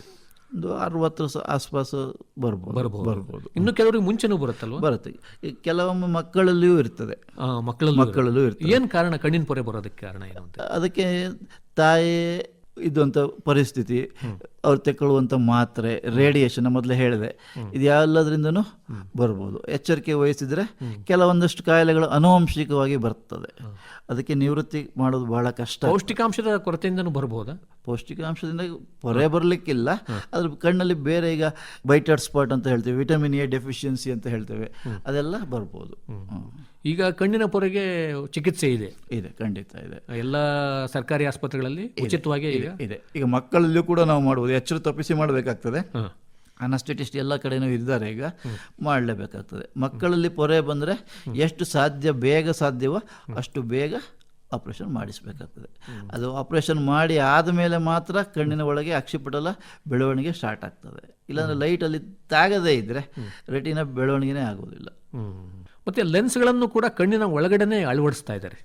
ಒಂದು 60 ಆಸ್ಪಾಸು ಬರ್ಬೋದು. ಇನ್ನು ಕೆಲವರಿಗೆ ಮುಂಚೆನೂ ಬರುತ್ತಲ್ವ? ಬರುತ್ತೆ. ಈ ಕೆಲವೊಮ್ಮೆ ಮಕ್ಕಳಲ್ಲಿಯೂ ಇರ್ತದೆ. ಮಕ್ಕಳಲ್ಲೂ ಇರ್ತದೆ. ಏನು ಕಾರಣ ಕಣ್ಣಿನ ಪೊರೆ ಬರೋದಕ್ಕೆ ಕಾರಣ ಏನು ಅಂತ? ಅದಕ್ಕೆ ತಾಯಿ ಇದ್ದಂಥ ಪರಿಸ್ಥಿತಿ, ಅವ್ರು ತಗೊಳ್ಳುವಂಥ ಮಾತ್ರೆ, ರೇಡಿಯೇಷನ್ ಮೊದಲೇ ಹೇಳಿದೆ, ಇದು ಎಲ್ಲದರಿಂದನೂ ಬರ್ಬೋದು. ಎಚ್ಚರಿಕೆ ವಹಿಸಿದರೆ ಕೆಲವೊಂದಷ್ಟು ಕಾಯಿಲೆಗಳು ಆನುವಂಶಿಕವಾಗಿ ಬರ್ತದೆ. ಅದಕ್ಕೆ ನಿವೃತ್ತಿ ಮಾಡೋದು ಬಹಳ ಕಷ್ಟ. ಪೌಷ್ಟಿಕಾಂಶದ ಕೊರತೆಯಿಂದನೂ ಬರ್ಬೋದಾ? ಪೌಷ್ಟಿಕಾಂಶದಿಂದ ಪೊರೆ ಬರಲಿಕ್ಕಿಲ್ಲ. ಅದ್ರ ಕಣ್ಣಲ್ಲಿ ಬೇರೆ ಈಗ ವೈಟೆಡ್ ಸ್ಪಾಟ್ ಅಂತ ಹೇಳ್ತೇವೆ, ವಿಟಮಿನ್ ಎ ಡೆಫಿಷಿಯನ್ಸಿ ಅಂತ ಹೇಳ್ತೇವೆ, ಅದೆಲ್ಲ ಬರ್ಬೋದು. ಈಗ ಕಣ್ಣಿನ ಪೊರೆಗೆ ಚಿಕಿತ್ಸೆ ಇದೆ? ಇದೆ, ಖಂಡಿತ ಇದೆ. ಎಲ್ಲ ಸರ್ಕಾರಿ ಆಸ್ಪತ್ರೆಗಳಲ್ಲಿ ಉಚಿತವಾಗಿ ಇದೆ. ಈಗ ಮಕ್ಕಳಲ್ಲೂ ಕೂಡ ನಾವು ಮಾಡ್ಬೋದು. ಎಚ್ಚರ ತಪ್ಪಿಸಿ ಮಾಡಬೇಕಾಗ್ತದೆ. ಅನಸ್ಟೆಟಿಸ್ಟ್ ಎಲ್ಲ ಕಡೆನೂ ಇದ್ದಾರೆ, ಈಗ ಮಾಡಲೇಬೇಕಾಗ್ತದೆ. ಮಕ್ಕಳಲ್ಲಿ ಪೊರೆ ಬಂದರೆ ಎಷ್ಟು ಬೇಗ ಸಾಧ್ಯವೋ ಅಷ್ಟು ಬೇಗ ಆಪ್ರೇಷನ್ ಮಾಡಿಸಬೇಕಾಗ್ತದೆ. ಅದು ಆಪ್ರೇಷನ್ ಮಾಡಿ ಆದಮೇಲೆ ಮಾತ್ರ ಕಣ್ಣಿನ ಒಳಗೆ ಅಕ್ಷಿಪಟಲ ಬೆಳವಣಿಗೆ ಸ್ಟಾರ್ಟ್ ಆಗ್ತದೆ. ಇಲ್ಲಾಂದರೆ ಲೈಟಲ್ಲಿ ತಾಗದೇ ಇದ್ದರೆ ರೆಟಿನ ಬೆಳವಣಿಗೆನೇ ಆಗೋದಿಲ್ಲ. ಮತ್ತೆ ಲೆನ್ಸ್ಗಳನ್ನು ಕೂಡ ಕಣ್ಣಿನ ಒಳಗಡೆನೆ ಅಳವಡಿಸ್ತಾ ಇದ್ದಾರೆ,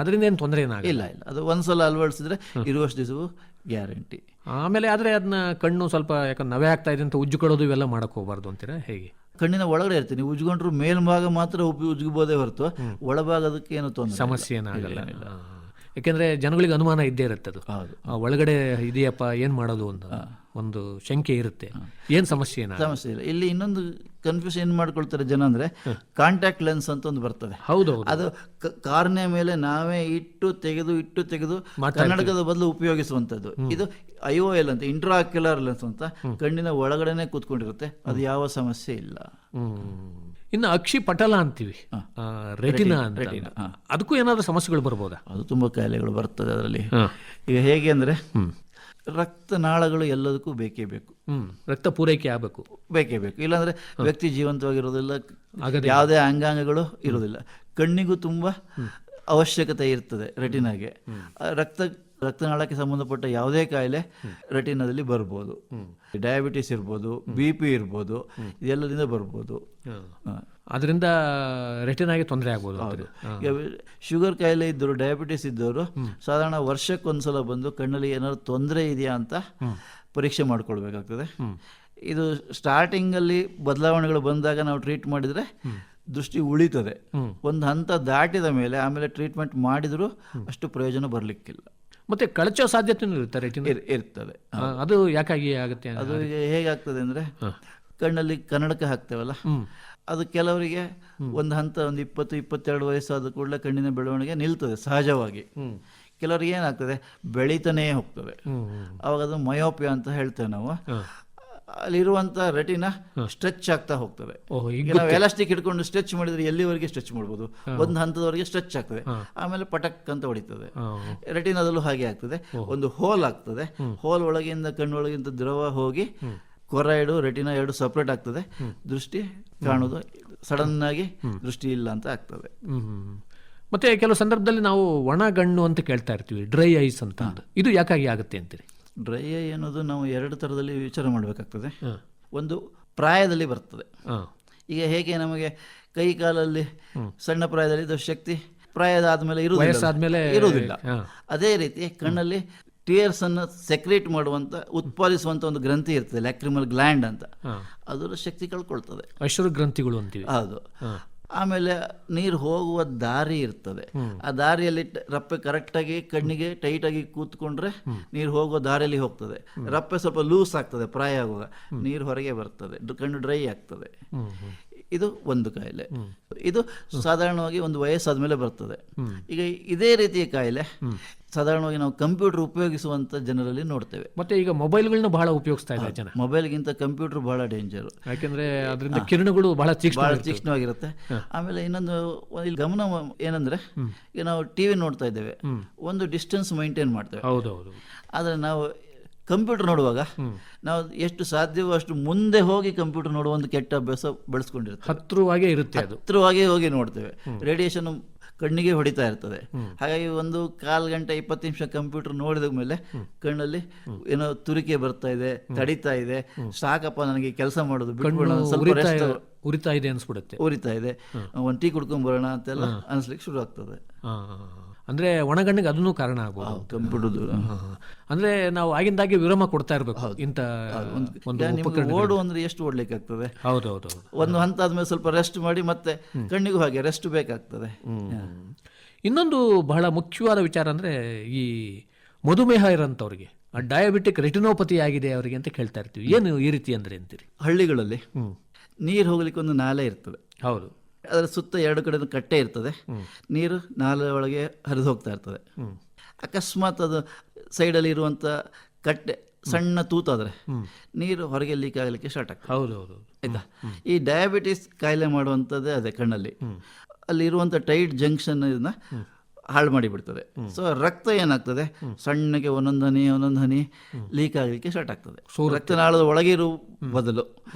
ಅದರಿಂದ ಏನು ತೊಂದರೆ ಇಲ್ಲ. ಅದು ಒಂದ್ಸಲ ಅಳವಡಿಸಿದ್ರೆ ಇರುವಷ್ಟು ದಿವಸವು ಗ್ಯಾರಂಟಿ. ಆಮೇಲೆ ಆದರೆ ಅದನ್ನ ಕಣ್ಣು ಸ್ವಲ್ಪ ಯಾಕಂದ್ರೆ ನವೆ ಆಗ್ತಾ ಇದೆ ಅಂತ ಉಜ್ಜಿಕೊಳ್ಳೋದು ಇವೆಲ್ಲ ಮಾಡಕ್ಕೆ ಹೋಗ್ಬಾರ್ದು ಅಂತೀರಾ ಹೇಗೆ? ಕಣ್ಣಿನ ಒಳಗಡೆ ಇರ್ತೀನಿ, ನೀವು ಉಜ್ಕೊಂಡ್ರು ಮೇಲ್ಭಾಗ ಮಾತ್ರ ಉಜ್ಗಬೋದೇ ಹೊರತು ಒಳಭಾಗದಕ್ಕೆ ಏನು ತೊಂದರೆ ಸಮಸ್ಯೆ ಏನಾಗಲ್ಲ. ಯಾಕೆಂದ್ರೆ ಜನಗಳಿಗೆ ಅನುಮಾನ ಇದ್ದೇ ಇರುತ್ತೆ, ಅದು ಒಳಗಡೆ ಇದೆಯಪ್ಪ ಏನು ಮಾಡೋದು ಅಂತ ಒಂದು ಶಂಕೆ ಇರುತ್ತೆ. ಏನು ಸಮಸ್ಯೆ ಇಲ್ಲ. ಇಲ್ಲಿ ಇನ್ನೊಂದು ಕನ್ಫ್ಯೂಷನ್ ಏನು ಮಾಡ್ಕೊಳ್ತಾರೆ ಜನ ಅಂದರೆ, ಕಾಂಟ್ಯಾಕ್ಟ್ ಲೆನ್ಸ್ ಅಂತ ಒಂದು ಬರ್ತದೆ. ಹೌದೌದು. ಅದು ಕಾರ್ನೆ ಮೇಲೆ ನಾವೇ ಇಟ್ಟು ತೆಗೆದು ಕನ್ನಡಕದ ಬದಲು ಉಪಯೋಗಿಸುವಂಥದ್ದು. ಇದು IOL ಅಂತ, ಇಂಟ್ರಾಕ್ಯುಲರ್ ಲೆನ್ಸ್ ಅಂತ, ಕಣ್ಣಿನ ಒಳಗಡೆನೆ ಕೂತ್ಕೊಂಡಿರುತ್ತೆ. ಅದು ಯಾವ ಸಮಸ್ಯೆ ಇಲ್ಲ. ಇನ್ನು ಅಕ್ಷಿಪಟಲ ಅಂತೀವಿ, ರೆಟಿನಾ ಅಂತ, ಅದಕ್ಕೂ ಏನಾದರೂ ಸಮಸ್ಯೆಗಳು ಬರ್ಬೋದಾ? ಅದು ತುಂಬ ಕಾಯಿಲೆಗಳು ಬರ್ತದೆ ಅದರಲ್ಲಿ. ಈಗ ಹೇಗೆ ಅಂದರೆ, ರಕ್ತನಾಳಗಳು ಎಲ್ಲದಕ್ಕೂ ಬೇಕೇ ಬೇಕು. ರಕ್ತ ಪೂರೈಕೆ ಆಗಬೇಕು, ಬೇಕೇ ಬೇಕು. ಇಲ್ಲಾಂದರೆ ವ್ಯಕ್ತಿ ಜೀವಂತವಾಗಿರೋದಿಲ್ಲ, ಯಾವುದೇ ಅಂಗಾಂಗಗಳು ಇರೋದಿಲ್ಲ. ಕಣ್ಣಿಗೂ ತುಂಬ ಅವಶ್ಯಕತೆ ಇರ್ತದೆ ರೆಟಿನಾಗೆ. ರಕ್ತನಾಳಕ್ಕೆ ಸಂಬಂಧಪಟ್ಟ ಯಾವುದೇ ಕಾಯಿಲೆ ರೆಟಿನಾದಲ್ಲಿ ಬರ್ಬೋದು. ಡಯಾಬಿಟಿಸ್ ಇರ್ಬೋದು, BP ಇರ್ಬೋದು, ಇದೆಲ್ಲದಿಂದ ಬರ್ಬೋದು. ಅದರಿಂದ ರೆಟಿನಾಗೆ ತೊಂದರೆ ಆಗ್ಬೋದು. ಈಗ ಶುಗರ್ ಕಾಯಿಲೆ ಇದ್ದವರು, ಡಯಾಬಿಟಿಸ್ ಇದ್ದವರು ಸಾಧಾರಣ ವರ್ಷಕ್ಕೊಂದ್ಸಲ ಬಂದು ಕಣ್ಣಲ್ಲಿ ಏನಾದ್ರು ತೊಂದರೆ ಇದೆಯಾ ಅಂತ ಪರೀಕ್ಷೆ ಮಾಡ್ಕೊಳ್ಬೇಕಾಗ್ತದೆ. ಇದು ಸ್ಟಾರ್ಟಿಂಗಲ್ಲಿ ಬದಲಾವಣೆಗಳು ಬಂದಾಗ ನಾವು ಟ್ರೀಟ್ ಮಾಡಿದರೆ ದೃಷ್ಟಿ ಉಳಿತದೆ. ಒಂದು ಹಂತ ದಾಟಿದ ಮೇಲೆ ಆಮೇಲೆ ಟ್ರೀಟ್ಮೆಂಟ್ ಮಾಡಿದರೂ ಅಷ್ಟು ಪ್ರಯೋಜನ ಬರಲಿಕ್ಕಿಲ್ಲ. ಮತ್ತೆ ಕಳಚೋ ಸಾಧ್ಯತೆ ಇರ್ತದೆ. ಅದು ಯಾಕಾಗಿ ಆಗುತ್ತೆ? ಅದು ಹೇಗಾಗ್ತದೆ ಅಂದರೆ, ಕಣ್ಣಲ್ಲಿ ಕನ್ನಡಕ ಹಾಕ್ತೇವಲ್ಲ, ಅದು ಕೆಲವರಿಗೆ ಒಂದು ಹಂತ, ಒಂದು 20-22 ವಯಸ್ಸಾದ ಕೂಡಲೇ ಕಣ್ಣಿನ ಬೆಳವಣಿಗೆ ನಿಲ್ತದೆ ಸಹಜವಾಗಿ. ಕೆಲವರಿಗೆ ಏನಾಗ್ತದೆ, ಬೆಳೀತಾನೇ ಹೋಗ್ತದೆ. ಅವಾಗ ಅದು ಮಯೋಪಿಯಾ ಅಂತ ಹೇಳ್ತೇವೆ ನಾವು. ಅಲ್ಲಿರುವಂಥ ರೆಟಿನ ಸ್ಟ್ರೆಚ್ ಆಗ್ತಾ ಹೋಗ್ತದೆ. ಈಗ ನಾವು ಎಲಾಸ್ಟಿಕ್ ಹಿಡ್ಕೊಂಡು ಸ್ಟ್ರೆಚ್ ಮಾಡಿದ್ರೆ ಎಲ್ಲಿವರೆಗೆ ಸ್ಟ್ರೆಚ್ ಮಾಡ್ಬೋದು, ಒಂದು ಹಂತದವರೆಗೆ ಸ್ಟ್ರೆಚ್ ಆಗ್ತದೆ, ಆಮೇಲೆ ಪಟಕ್ ಅಂತ ಹೊಡಿತದೆ. ರೆಟಿನಾದಲ್ಲೂ ಹಾಗೆ ಆಗ್ತದೆ. ಒಂದು ಹೋಲ್ ಆಗ್ತದೆ, ಹೋಲ್ ಒಳಗಿಂದ ಕಣ್ಣೊಳಗಿಂದ ದ್ರವ ಹೋಗಿ ಕೊರೈಡು ರೆಟಿನಾ ಎರಡು ಸಪ್ರೇಟ್ ಆಗ್ತದೆ. ದೃಷ್ಟಿ ಕಾಣೋದು ಸಡನ್ ಆಗಿ ದೃಷ್ಟಿ ಇಲ್ಲ ಅಂತ ಆಗ್ತದೆ. ಮತ್ತೆ ಕೆಲವು ಸಂದರ್ಭದಲ್ಲಿ ನಾವು ಒಣಗಣ್ಣು ಅಂತ ಕೇಳ್ತಾ ಇರ್ತೀವಿ, ಡ್ರೈ ಐಸ್ ಅಂತ. ಇದು ಯಾಕಾಗಿ ಆಗುತ್ತೆ ಅಂತೀರಿ? ಡ್ರೈ ಐ ಅನ್ನೋದು ನಾವು 2 ಥರದಲ್ಲಿ ವಿಚಾರ ಮಾಡಬೇಕಾಗ್ತದೆ. ಒಂದು ಪ್ರಾಯದಲ್ಲಿ ಬರ್ತದೆ. ಈಗ ಹೇಗೆ ನಮಗೆ ಕೈ ಕಾಲಲ್ಲಿ ಸಣ್ಣ ಪ್ರಾಯದಲ್ಲಿ ಇದು ಶಕ್ತಿ ಪ್ರಾಯದ ಆದಮೇಲೆ ಇರುವುದಿಲ್ಲ, ಅದೇ ರೀತಿ ಕಣ್ಣಲ್ಲಿ ಟಿಯರ್ಸ್ ಅನ್ನು ಸೆಕ್ರೇಟ್ ಮಾಡುವಂತ, ಉತ್ಪಾದಿಸುವಂತ ಒಂದು ಗ್ರಂಥಿ ಇರ್ತದೆ, ಲ್ಯಾಕ್ರಿಮಲ್ ಗ್ಲ್ಯಾಂಡ್ ಅಂತ. ಅದರ ಶಕ್ತಿ ಕಳ್ಕೊಳ್ತದೆ, ಅಶ್ರು ಗ್ರಂಥಿಗಳು ಅಂತೀವಿ. ಹೌದು. ಆಮೇಲೆ ನೀರು ಹೋಗುವ ದಾರಿ ಇರ್ತದೆ, ಆ ದಾರಿಯಲ್ಲಿ ರಪ್ಪೆ ಕರೆಕ್ಟಾಗಿ ಕಣ್ಣಿಗೆ ಟೈಟಾಗಿ ಕೂತ್ಕೊಂಡ್ರೆ ನೀರು ಹೋಗುವ ದಾರಿಯಲ್ಲಿ ಹೋಗ್ತದೆ. ರಪ್ಪೆ ಸ್ವಲ್ಪ ಲೂಸ್ ಆಗ್ತದೆ ಪ್ರಾಯ ಆಗುವಾಗ, ನೀರು ಹೊರಗೆ ಬರ್ತದೆ, ಕಣ್ಣು ಡ್ರೈ ಆಗ್ತದೆ. ಇದು ಒಂದು ಕಾಯಿಲೆ. ಇದು ಸಾಧಾರಣವಾಗಿ ಒಂದು ವಯಸ್ಸಾದ್ಮೇಲೆ ಬರ್ತದೆ. ಈಗ ಇದೇ ರೀತಿಯ ಕಾಯಿಲೆ ಸಾಧಾರಣವಾಗಿ ನಾವು ಕಂಪ್ಯೂಟರ್ ಉಪಯೋಗಿಸುವಂತ ಜನರಲ್ಲಿ ನೋಡ್ತೇವೆ. ಮತ್ತೆ ಈಗ ಮೊಬೈಲ್ಗಳನ್ನ ಬಹಳ ಉಪಯೋಗಿಸ್ತಾ ಇದ್ದಾರೆ ಜನ. ಮೊಬೈಲ್ಗಿಂತ ಕಂಪ್ಯೂಟರ್ ಬಹಳ ಡೇಂಜರ್, ಯಾಕೆಂದ್ರೆ ಅದರಿಂದ ಕಿರಣಗಳು ಬಹಳ ತೀಕ್ಷ್ಣವಾಗಿರುತ್ತೆ. ಆಮೇಲೆ ಇನ್ನೊಂದು ಇಲ್ಲಿ ಗಮನ ಏನಂದ್ರೆ, ಈಗ ನಾವು ಟಿವಿ ನೋಡ್ತಾ ಇದ್ದೇವೆ, ಒಂದು ಡಿಸ್ಟೆನ್ಸ್ ಮೈಂಟೈನ್ ಮಾಡ್ತೇವೆ. ಹೌದೌದು. ಆದ್ರೆ ನಾವು ಕಂಪ್ಯೂಟರ್ ನೋಡುವಾಗ ನಾವು ಎಷ್ಟು ಸಾಧ್ಯವೋ ಅಷ್ಟು ಮುಂದೆ ಹೋಗಿ ಕಂಪ್ಯೂಟರ್ ನೋಡುವ ಒಂದು ಕೆಟ್ಟ ಅಭ್ಯಾಸ ಬೆಳೆಸ್ಕೊಂಡಿರ್ತೇವೆ. ಹತ್ರವಾಗಿ ಹೋಗಿ ನೋಡ್ತೇವೆ. ರೇಡಿಯೇಷನ್ ಕಣ್ಣಿಗೆ ಹೊಡಿತಾ ಇರ್ತದೆ. ಹಾಗಾಗಿ 1/4 ಗಂಟೆ 20 ನಿಮಿಷ ಕಂಪ್ಯೂಟರ್ ನೋಡಿದ ಮೇಲೆ ಕಣ್ಣಲ್ಲಿ ಏನೋ ತುರಿಕೆ ಬರ್ತಾ ಇದೆ, ತಡಿತಾ ಇದೆ, ಸಾಕಪ್ಪ ನನಗೆ ಕೆಲಸ ಮಾಡೋದು ಬಿಟ್ಬಿಡೋಣ, ಸ್ವಲ್ಪ ಉರಿತಾ ಇದೆ ಅನ್ಸ್ಬಿಡುತ್ತೆ. ಉರಿತಾ ಇದೆ, ಒಂದು ಟೀ ಕುಡ್ಕೊಂಬರೋಣ ಅಂತೆಲ್ಲ ಅನಿಸ್ಲಿಕ್ಕೆ ಶುರು ಆಗ್ತದೆ. ಅಂದರೆ ಒಣಗಣ್ಣಿಗೆ ಅದನ್ನು ಕಾರಣ ಆಗ್ಬೋದು. ಕಂಪಿಡುದು ಅಂದರೆ ನಾವು ಆಗಿಂದಾಗೆ ವಿರಾಮ ಕೊಡ್ತಾ ಇರಬೇಕು ಇಂಥ ಒಂದು ನಿಮ್ಗೆ ಓಡು ಅಂದ್ರೆ ಎಷ್ಟು ಓಡ್ಲಿಕ್ಕೆ ಆಗ್ತದೆ? ಹೌದೌದು. ಒಂದು ಹಂತ ಆದ್ಮೇಲೆ ಸ್ವಲ್ಪ ರೆಸ್ಟ್ ಮಾಡಿ ಮತ್ತೆ ಕಣ್ಣಿಗೂ ಹಾಗೆ ರೆಸ್ಟ್ ಬೇಕಾಗ್ತದೆ. ಇನ್ನೊಂದು ಬಹಳ ಮುಖ್ಯವಾದ ವಿಚಾರ ಅಂದರೆ ಈ ಮಧುಮೇಹ ಇರೋಂಥವ್ರಿಗೆ ಡಯಾಬಿಟಿಕ್ ರೆಟಿನೋಪತಿ ಆಗಿದೆ ಅವರಿಗೆ ಅಂತ ಕೇಳ್ತಾ ಇರ್ತೀವಿ. ಏನು ಈ ರೀತಿ ಅಂದರೆ ಅಂತೀರಿ? ಹಳ್ಳಿಗಳಲ್ಲಿ ನೀರು ಹೋಗ್ಲಿಕ್ಕೆ ಒಂದು ನಾಲೆ ಇರ್ತದೆ. ಹೌದು. ಅದರ ಸುತ್ತ ಎರಡು ಕಡೆ ಕಟ್ಟೆ ಇರ್ತದೆ, ನೀರು ನಾಲೆ ಒಳಗೆ ಹರಿದು ಹೋಗ್ತಾ ಇರ್ತದೆ. ಅಕಸ್ಮಾತ್ ಅದು ಸೈಡಲ್ಲಿ ಇರುವಂಥ ಕಟ್ಟೆ ಸಣ್ಣ ತೂತಾದರೆ ನೀರು ಹೊರಗೆ ಲೀಕ್ ಆಗಲಿಕ್ಕೆ ಸ್ಟಾರ್ಟ್ ಆಗ್ತದೆ. ಹೌದೌದು. ಆಯ್ತಾ? ಈ ಡಯಾಬಿಟಿಸ್ ಕಾಯಿಲೆ ಮಾಡುವಂಥದ್ದೇ ಅದೇ ಕಣ್ಣಲ್ಲಿ. ಅಲ್ಲಿ ಇರುವಂಥ ಟೈಟ್ ಜಂಕ್ಷನ್ ಇದನ್ನ ಹಾಳು ಮಾಡಿಬಿಡ್ತದೆ. ಸೊ ರಕ್ತ ಏನಾಗ್ತದೆ, ಸಣ್ಣಗೆ ಒಂದೊಂದು ಹನಿ ಲೀಕ್ ಆಗಲಿಕ್ಕೆ ಸ್ಟಾರ್ಟ್ ಆಗ್ತದೆ. ರಕ್ತನಾಳದ ಒಳಗೆ ಇರುವ ಬದಲು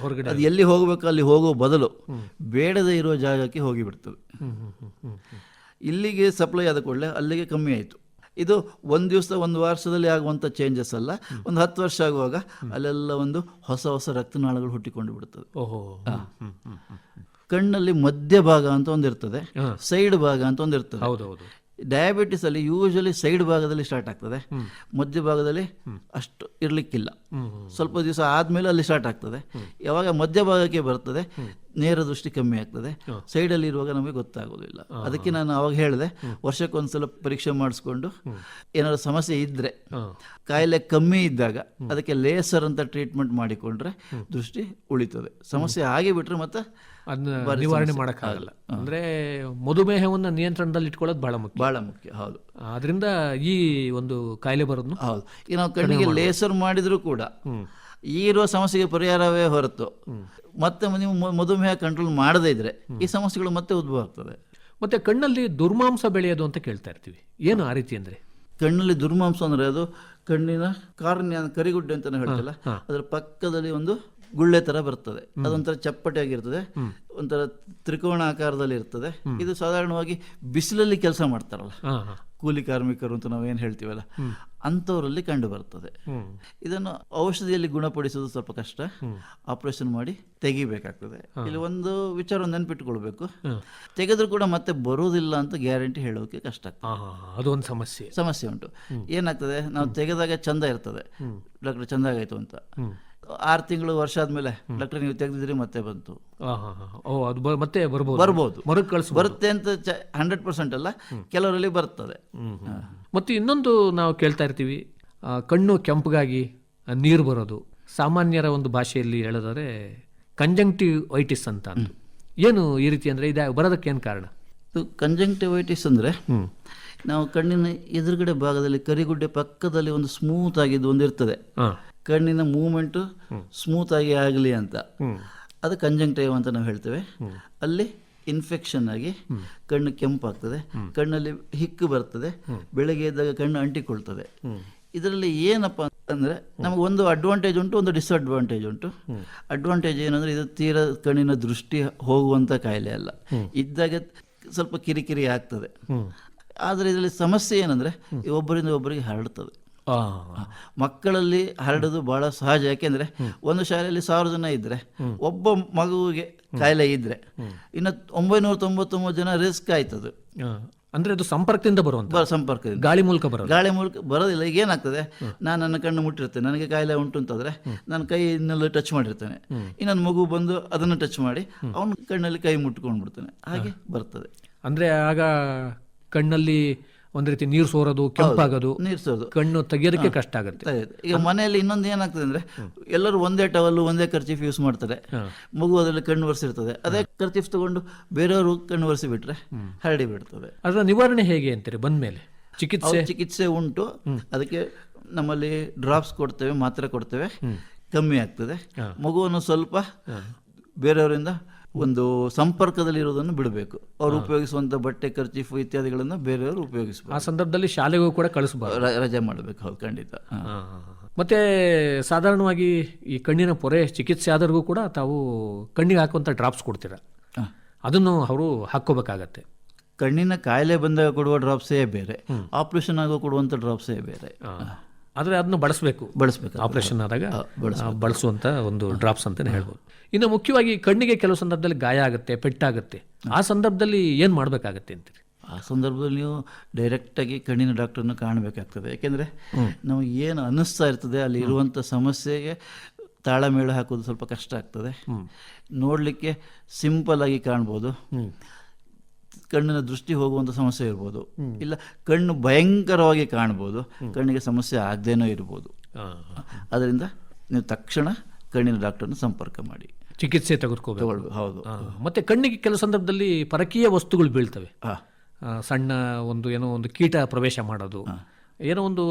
ಅದು ಎಲ್ಲಿ ಹೋಗಬೇಕು ಅಲ್ಲಿ ಹೋಗೋ ಬದಲು ಬೇಡದೇ ಇರುವ ಜಾಗಕ್ಕೆ ಹೋಗಿಬಿಡ್ತದೆ. ಇಲ್ಲಿಗೆ ಸಪ್ಲೈ ಆದ ಕೂಡಲೇ ಅಲ್ಲಿಗೆ ಕಮ್ಮಿ ಆಯಿತು. ಇದು ಒಂದು ದಿವಸ ಒಂದು ವರ್ಷದಲ್ಲಿ ಆಗುವಂಥ ಚೇಂಜಸ್ ಅಲ್ಲ, ಒಂದು 10 ವರ್ಷ ಆಗುವಾಗ ಅಲ್ಲೆಲ್ಲ ಒಂದು ಹೊಸ ರಕ್ತನಾಳಗಳು ಹುಟ್ಟಿಕೊಂಡು ಬಿಡ್ತದೆ. ಕಣ್ಣಲ್ಲಿ ಮಧ್ಯಭಾಗ ಅಂತ ಒಂದಿರ್ತದೆ, ಸೈಡ್ ಭಾಗ ಅಂತ ಒಂದಿರ್ತದೆ. ಡಯಾಬಿಟಿಸ್ ಅಲ್ಲಿ ಯೂಶಲಿ ಸೈಡ್ ಭಾಗದಲ್ಲಿ ಸ್ಟಾರ್ಟ್ ಆಗ್ತದೆ, ಮಧ್ಯಭಾಗದಲ್ಲಿ ಅಷ್ಟು ಇರಲಿಕ್ಕಿಲ್ಲ. ಸ್ವಲ್ಪ ದಿವಸ ಆದಮೇಲೆ ಅಲ್ಲಿ ಸ್ಟಾರ್ಟ್ ಆಗ್ತದೆ. ಯಾವಾಗ ಮಧ್ಯಭಾಗಕ್ಕೆ ಬರ್ತದೆ ನೇರ ದೃಷ್ಟಿ ಕಮ್ಮಿ ಆಗ್ತದೆ, ಸೈಡಲ್ಲಿ ಇರುವಾಗ ನಮಗೆ ಗೊತ್ತಾಗೋದಿಲ್ಲ. ಅದಕ್ಕೆ ನಾನು ಅವಾಗ ಹೇಳಿದೆ, ವರ್ಷಕ್ಕೊಂದ್ಸಲ ಪರೀಕ್ಷೆ ಮಾಡಿಸ್ಕೊಂಡು ಏನಾದ್ರು ಸಮಸ್ಯೆ ಇದ್ದರೆ, ಕಾಯಿಲೆ ಕಮ್ಮಿ ಇದ್ದಾಗ ಅದಕ್ಕೆ ಲೇಸರ್ ಅಂತ ಟ್ರೀಟ್ಮೆಂಟ್ ಮಾಡಿಕೊಂಡ್ರೆ ದೃಷ್ಟಿ ಉಳಿತದೆ. ಸಮಸ್ಯೆ ಆಗಿ ಬಿಟ್ರೆ ಮತ್ತೆ ಅದನ್ನ ನಿವಾರಣೆ ಮಾಡೋಕ್ಕಾಗಲ್ಲ. ಅಂದರೆ ಮಧುಮೇಹವನ್ನು ನಿಯಂತ್ರಣದಲ್ಲಿ ಇಟ್ಕೊಳ್ಳೋದು ಬಹಳ ಮುಖ್ಯ. ಹೌದು. ಅದರಿಂದ ಈ ಒಂದು ಕಾಯಿಲೆ ಬರೋದು ಹೌದು. ಈಗ ನಾವು ಕಣ್ಣಿಗೆ ಲೇಸರ್ ಮಾಡಿದರೂ ಕೂಡ ಇರುವ ಸಮಸ್ಯೆಗೆ ಪರಿಹಾರವೇ ಹೊರತು ಮತ್ತೆ ನೀವು ಮಧುಮೇಹ ಕಂಟ್ರೋಲ್ ಮಾಡದೇ ಇದ್ರೆ ಈ ಸಮಸ್ಯೆಗಳು ಮತ್ತೆ ಉದ್ಭವ ಆಗ್ತದೆ. ಮತ್ತೆ ಕಣ್ಣಲ್ಲಿ ದುರ್ಮಾಂಸ ಬೆಳೆಯೋದು ಅಂತ ಕೇಳ್ತಾ ಇರ್ತೀವಿ. ಏನು ಆ ರೀತಿ ಅಂದರೆ? ಕಣ್ಣಲ್ಲಿ ದುರ್ಮಾಂಸ ಅಂದರೆ ಅದು ಕಣ್ಣಿನ ಕಾರ್ನಿಯ ಕರಿಗುಡ್ಡೆ ಅಂತ ಹೇಳ್ತಿಲ್ಲ, ಅದರ ಪಕ್ಕದಲ್ಲಿ ಒಂದು ಗುಳ್ಳೆ ತರ ಬರ್ತದೆ. ಅದೊಂಥರ ಚಪ್ಪಟೆ ಆಗಿರ್ತದೆ, ಒಂಥರ ತ್ರಿಕೋಣ ಆಕಾರದಲ್ಲಿ ಇರ್ತದೆ. ಇದು ಸಾಧಾರಣವಾಗಿ ಬಿಸಿಲಲ್ಲಿ ಕೆಲಸ ಮಾಡ್ತಾರಲ್ಲ, ಕೂಲಿ ಕಾರ್ಮಿಕರು ಅಂತ ನಾವೇನು ಹೇಳ್ತೀವಲ್ಲ, ಅಂಥವರಲ್ಲಿ ಕಂಡು ಬರ್ತದೆ. ಇದನ್ನು ಔಷಧಿಯಲ್ಲಿ ಗುಣಪಡಿಸೋದು ಸ್ವಲ್ಪ ಕಷ್ಟ, ಆಪರೇಷನ್ ಮಾಡಿ ತೆಗಿಬೇಕಾಗ್ತದೆ. ಇಲ್ಲಿ ಒಂದು ವಿಚಾರ ನೆನ್ಪಿಟ್ಕೊಳ್ಬೇಕು, ತೆಗೆದ್ರೂ ಕೂಡ ಮತ್ತೆ ಬರೋದಿಲ್ಲ ಅಂತ ಗ್ಯಾರಂಟಿ ಹೇಳೋಕೆ ಕಷ್ಟ ಆಗ್ತದೆ. ಅದೊಂದು ಸಮಸ್ಯೆ ಉಂಟು. ಏನಾಗ್ತದೆ, ನಾವು ತೆಗೆದಾಗ ಚಂದ ಇರ್ತದೆ, ಡಾಕ್ಟರ್ ಚಂದಾಗಾಯ್ತು ಅಂತ. 6 ತಿಂಗಳು ವರ್ಷ ಆದ್ಮೇಲೆ ಡಾಕ್ಟರ್ ನೀವು ತೆಗೆದಿದ್ರಿ ಮತ್ತೆ ಬಂತು, ಮತ್ತೆ ಬರ್ಬೋದು, ಬರುತ್ತೆ ಅಂತ 100% ಅಲ್ಲ, ಕೆಲವರಲ್ಲಿ ಬರ್ತದೆ. ಮತ್ತು ಇನ್ನೊಂದು ನಾವು ಕೇಳ್ತಾ ಇರ್ತೀವಿ, ಕಣ್ಣು ಕೆಂಪಗಾಗಿ ನೀರು ಬರೋದು, ಸಾಮಾನ್ಯರ ಒಂದು ಭಾಷೆಯಲ್ಲಿ ಹೇಳೋದಾದ್ರೆ ಕಂಜಂಕ್ಟಿವೈಟಿಸ್ ಅಂತ. ಏನು ಈ ರೀತಿ ಅಂದರೆ ಇದು ಬರೋದಕ್ಕೆ ಏನು ಕಾರಣ? ಕಂಜಂಕ್ಟಿವೈಟಿಸ್ ಅಂದರೆ ನಾವು ಕಣ್ಣಿನ ಎದುರುಗಡೆ ಭಾಗದಲ್ಲಿ ಕರಿಗುಡ್ಡೆ ಪಕ್ಕದಲ್ಲಿ ಒಂದು ಸ್ಮೂತ್ ಆಗಿದ್ದು ಒಂದು ಇರ್ತದೆ, ಕಣ್ಣಿನ ಮೂವ್ಮೆಂಟು ಸ್ಮೂತ್ ಆಗಿ ಆಗಲಿ ಅಂತ, ಅದು ಕಂಜಂಕ್ಟಿವ್ ಅಂತ ನಾವು ಹೇಳ್ತೇವೆ. ಅಲ್ಲಿ ಇನ್ಫೆಕ್ಷನ್ ಆಗಿ ಕಣ್ಣು ಕೆಂಪಾಗ್ತದೆ, ಕಣ್ಣಲ್ಲಿ ಹಿಕ್ಕು ಬರ್ತದೆ, ಬೆಳಗ್ಗೆ ಎದ್ದಾಗ ಕಣ್ಣು ಅಂಟಿಕೊಳ್ತದೆ. ಇದರಲ್ಲಿ ಏನಪ್ಪ ಅಂದರೆ ನಮಗೆ ಒಂದು ಅಡ್ವಾಂಟೇಜ್ ಉಂಟು, ಒಂದು ಡಿಸ್ಅಡ್ವಾಂಟೇಜ್ ಉಂಟು. ಅಡ್ವಾಂಟೇಜ್ ಏನಂದರೆ ಇದು ತೀರಾ ಕಣ್ಣಿನ ದೃಷ್ಟಿ ಹೋಗುವಂಥ ಕಾಯಿಲೆ ಅಲ್ಲ, ಇದ್ದಾಗ ಸ್ವಲ್ಪ ಕಿರಿಕಿರಿ ಆಗ್ತದೆ. ಆದರೆ ಇದರಲ್ಲಿ ಸಮಸ್ಯೆ ಏನಂದರೆ ಒಬ್ಬರಿಂದ ಒಬ್ಬರಿಗೆ ಹರಡ್ತದೆ. ಮಕ್ಕಳಲ್ಲಿ ಹರಡೋದು ಬಹಳ ಸಹಜ. ಯಾಕೆಂದರೆ ಒಂದು ಶಾಲೆಯಲ್ಲಿ 1000 ಜನ ಇದ್ದರೆ ಒಬ್ಬ ಮಗುವಿಗೆ ಕಾಯಿಲೆ ಇದ್ದರೆ ಇನ್ನು 999 ಜನ ರಿಸ್ಕ್ ಆಯ್ತದೆ. ಅಂದರೆ ಅದು ಸಂಪರ್ಕದಿಂದ ಸಂಪರ್ಕದಿಂದ, ಗಾಳಿ ಮೂಲಕ ಬರೋದಿಲ್ಲ. ಈಗ ಏನಾಗ್ತದೆ, ನಾನು ನನ್ನ ಕಣ್ಣು ಮುಟ್ಟಿರ್ತೇನೆ, ನನಗೆ ಕಾಯಿಲೆ ಉಂಟು ಅಂತಂದರೆ ನನ್ನ ಕೈನಲ್ಲಿ ಟಚ್ ಮಾಡಿರ್ತೇನೆ, ಇನ್ನೊಂದು ಮಗು ಬಂದು ಅದನ್ನು ಟಚ್ ಮಾಡಿ ಅವನ ಕಣ್ಣಲ್ಲಿ ಕೈ ಮುಟ್ಕೊಂಡು ಬಿಡ್ತಾನೆ, ಹಾಗೆ ಬರ್ತದೆ. ಅಂದರೆ ಆಗ ಕಣ್ಣಲ್ಲಿ ಒಂದು ರೀತಿ ನೀರು ಸೋರೋದು, ಕೆಂಪಾಗೋದು, ಕಣ್ಣು ತೆಗಿಯೋದಕ್ಕೆ ಕಷ್ಟ ಆಗುತ್ತೆ. ಈಗ ಮನೆಯಲ್ಲಿ ಇನ್ನೊಂದು ಏನಾಗ್ತದೆ ಅಂದರೆ ಎಲ್ಲರೂ ಒಂದೇ ಟವಲ್ ಒಂದೇ ಕರ್ಚೀಫ್ ಯೂಸ್ ಮಾಡ್ತಾರೆ, ಮಗು ಅದರಲ್ಲಿ ಕಣ್ಣು ಒರೆಸಿರ್ತದೆ, ಅದೇ ಕರ್ಚೀಫ್ ತಗೊಂಡು ಬೇರೆಯವರು ಕಣ್ಣು ಒರೆಸಿ ಬಿಟ್ರೆ ಹರಡಿ ಬಿಡ್ತದೆ. ಅದರ ನಿವಾರಣೆ ಹೇಗೆ ಅಂತೀರಿ? ಬಂದ್ಮೇಲೆ ಚಿಕಿತ್ಸೆ ಉಂಟು, ಅದಕ್ಕೆ ನಮ್ಮಲ್ಲಿ ಡ್ರಾಪ್ಸ್ ಕೊಡ್ತೇವೆ, ಮಾತ್ರೆ ಕೊಡ್ತೇವೆ, ಕಮ್ಮಿ ಆಗ್ತದೆ. ಮಗುವನ್ನು ಸ್ವಲ್ಪ ಬೇರೆಯವರಿಂದ ಒಂದು ಸಂಪರ್ಕದಲ್ಲಿ ಇರೋದನ್ನು ಬಿಡಬೇಕು. ಅವರು ಉಪಯೋಗಿಸುವಂಥ ಬಟ್ಟೆ, ಕರ್ಚೀಫ್ ಇತ್ಯಾದಿಗಳನ್ನು ಬೇರೆಯವರು ಉಪಯೋಗಿಸಬೇಕು. ಆ ಸಂದರ್ಭದಲ್ಲಿ ಶಾಲೆಗೂ ಕೂಡ ಕಳಿಸಬಾರ್ದು, ರಜೆ ಮಾಡಬೇಕು. ಹೌದು, ಖಂಡಿತ. ಮತ್ತೆ ಸಾಧಾರಣವಾಗಿ ಈ ಕಣ್ಣಿನ ಪೊರೆ ಚಿಕಿತ್ಸೆ ಆದವ್ರಿಗೂ ಕೂಡ ತಾವು ಕಣ್ಣಿಗೆ ಹಾಕುವಂಥ ಡ್ರಾಪ್ಸ್ ಕೊಡ್ತೀರಾ, ಅದನ್ನು ಅವರು ಹಾಕ್ಕೋಬೇಕಾಗತ್ತೆ. ಕಣ್ಣಿನ ಕಾಯಿಲೆ ಬಂದಾಗ ಕೊಡುವ ಡ್ರಾಪ್ಸೇ ಬೇರೆ, ಆಪರೇಷನ್ ಆಗೋ ಕೊಡುವಂಥ ಡ್ರಾಪ್ಸೇ ಬೇರೆ. ಆದರೆ ಅದನ್ನು ಬಳಸಬೇಕು, ಬಳಸಬೇಕು. ಆಪರೇಷನ್ ಆದಾಗ ಬಳಸುವಂಥ ಒಂದು ಡ್ರಾಪ್ಸ್ ಅಂತಲೇ ಹೇಳ್ಬೋದು. ಇನ್ನು ಮುಖ್ಯವಾಗಿ ಕಣ್ಣಿಗೆ ಕೆಲವು ಸಂದರ್ಭದಲ್ಲಿ ಗಾಯ ಆಗುತ್ತೆ, ಪೆಟ್ಟಾಗುತ್ತೆ, ಆ ಸಂದರ್ಭದಲ್ಲಿ ಏನು ಮಾಡಬೇಕಾಗತ್ತೆ ಅಂತೀರಿ? ಆ ಸಂದರ್ಭದಲ್ಲಿ ನೀವು ಡೈರೆಕ್ಟಾಗಿ ಕಣ್ಣಿನ ಡಾಕ್ಟ್ರನ್ನ ಕಾಣಬೇಕಾಗ್ತದೆ. ಯಾಕೆಂದರೆ ನಾವು ಏನು ಅನ್ನಿಸ್ತಾ ಇರ್ತದೆ ಅಲ್ಲಿ ಇರುವಂಥ ಸಮಸ್ಯೆಗೆ ತಾಳಮೇಳ ಹಾಕೋದು ಸ್ವಲ್ಪ ಕಷ್ಟ ಆಗ್ತದೆ. ನೋಡಲಿಕ್ಕೆ ಸಿಂಪಲ್ ಆಗಿ ಕಾಣ್ಬೋದು, ಕಣ್ಣಿನ ದೃಷ್ಟಿ ಹೋಗುವಂಥ ಸಮಸ್ಯೆ ಇರ್ಬೋದು, ಇಲ್ಲ ಕಣ್ಣು ಭಯಂಕರವಾಗಿ ಕಾಣ್ಬೋದು, ಕಣ್ಣಿಗೆ ಸಮಸ್ಯೆ ಆಗದೇನೋ ಇರ್ಬೋದು. ಅದರಿಂದ ನೀವು ತಕ್ಷಣ ಕಣ್ಣಿನ ಡಾಕ್ಟರ್ನ ಸಂಪರ್ಕ ಮಾಡಿ ಚಿಕಿತ್ಸೆ ತೆಗೆದುಕೋಬೇಕು. ಹೌದು. ಮತ್ತೆ ಕಣ್ಣಿಗೆ ಕೆಲವು ಸಂದರ್ಭದಲ್ಲಿ ಪರಕೀಯ ವಸ್ತುಗಳು ಬೀಳ್ತವೆ. ಸಣ್ಣ ಒಂದು ಏನೋ ಒಂದು ಕೀಟ ಪ್ರವೇಶ ಮಾಡೋದು, ಏನೋ ಒಂದು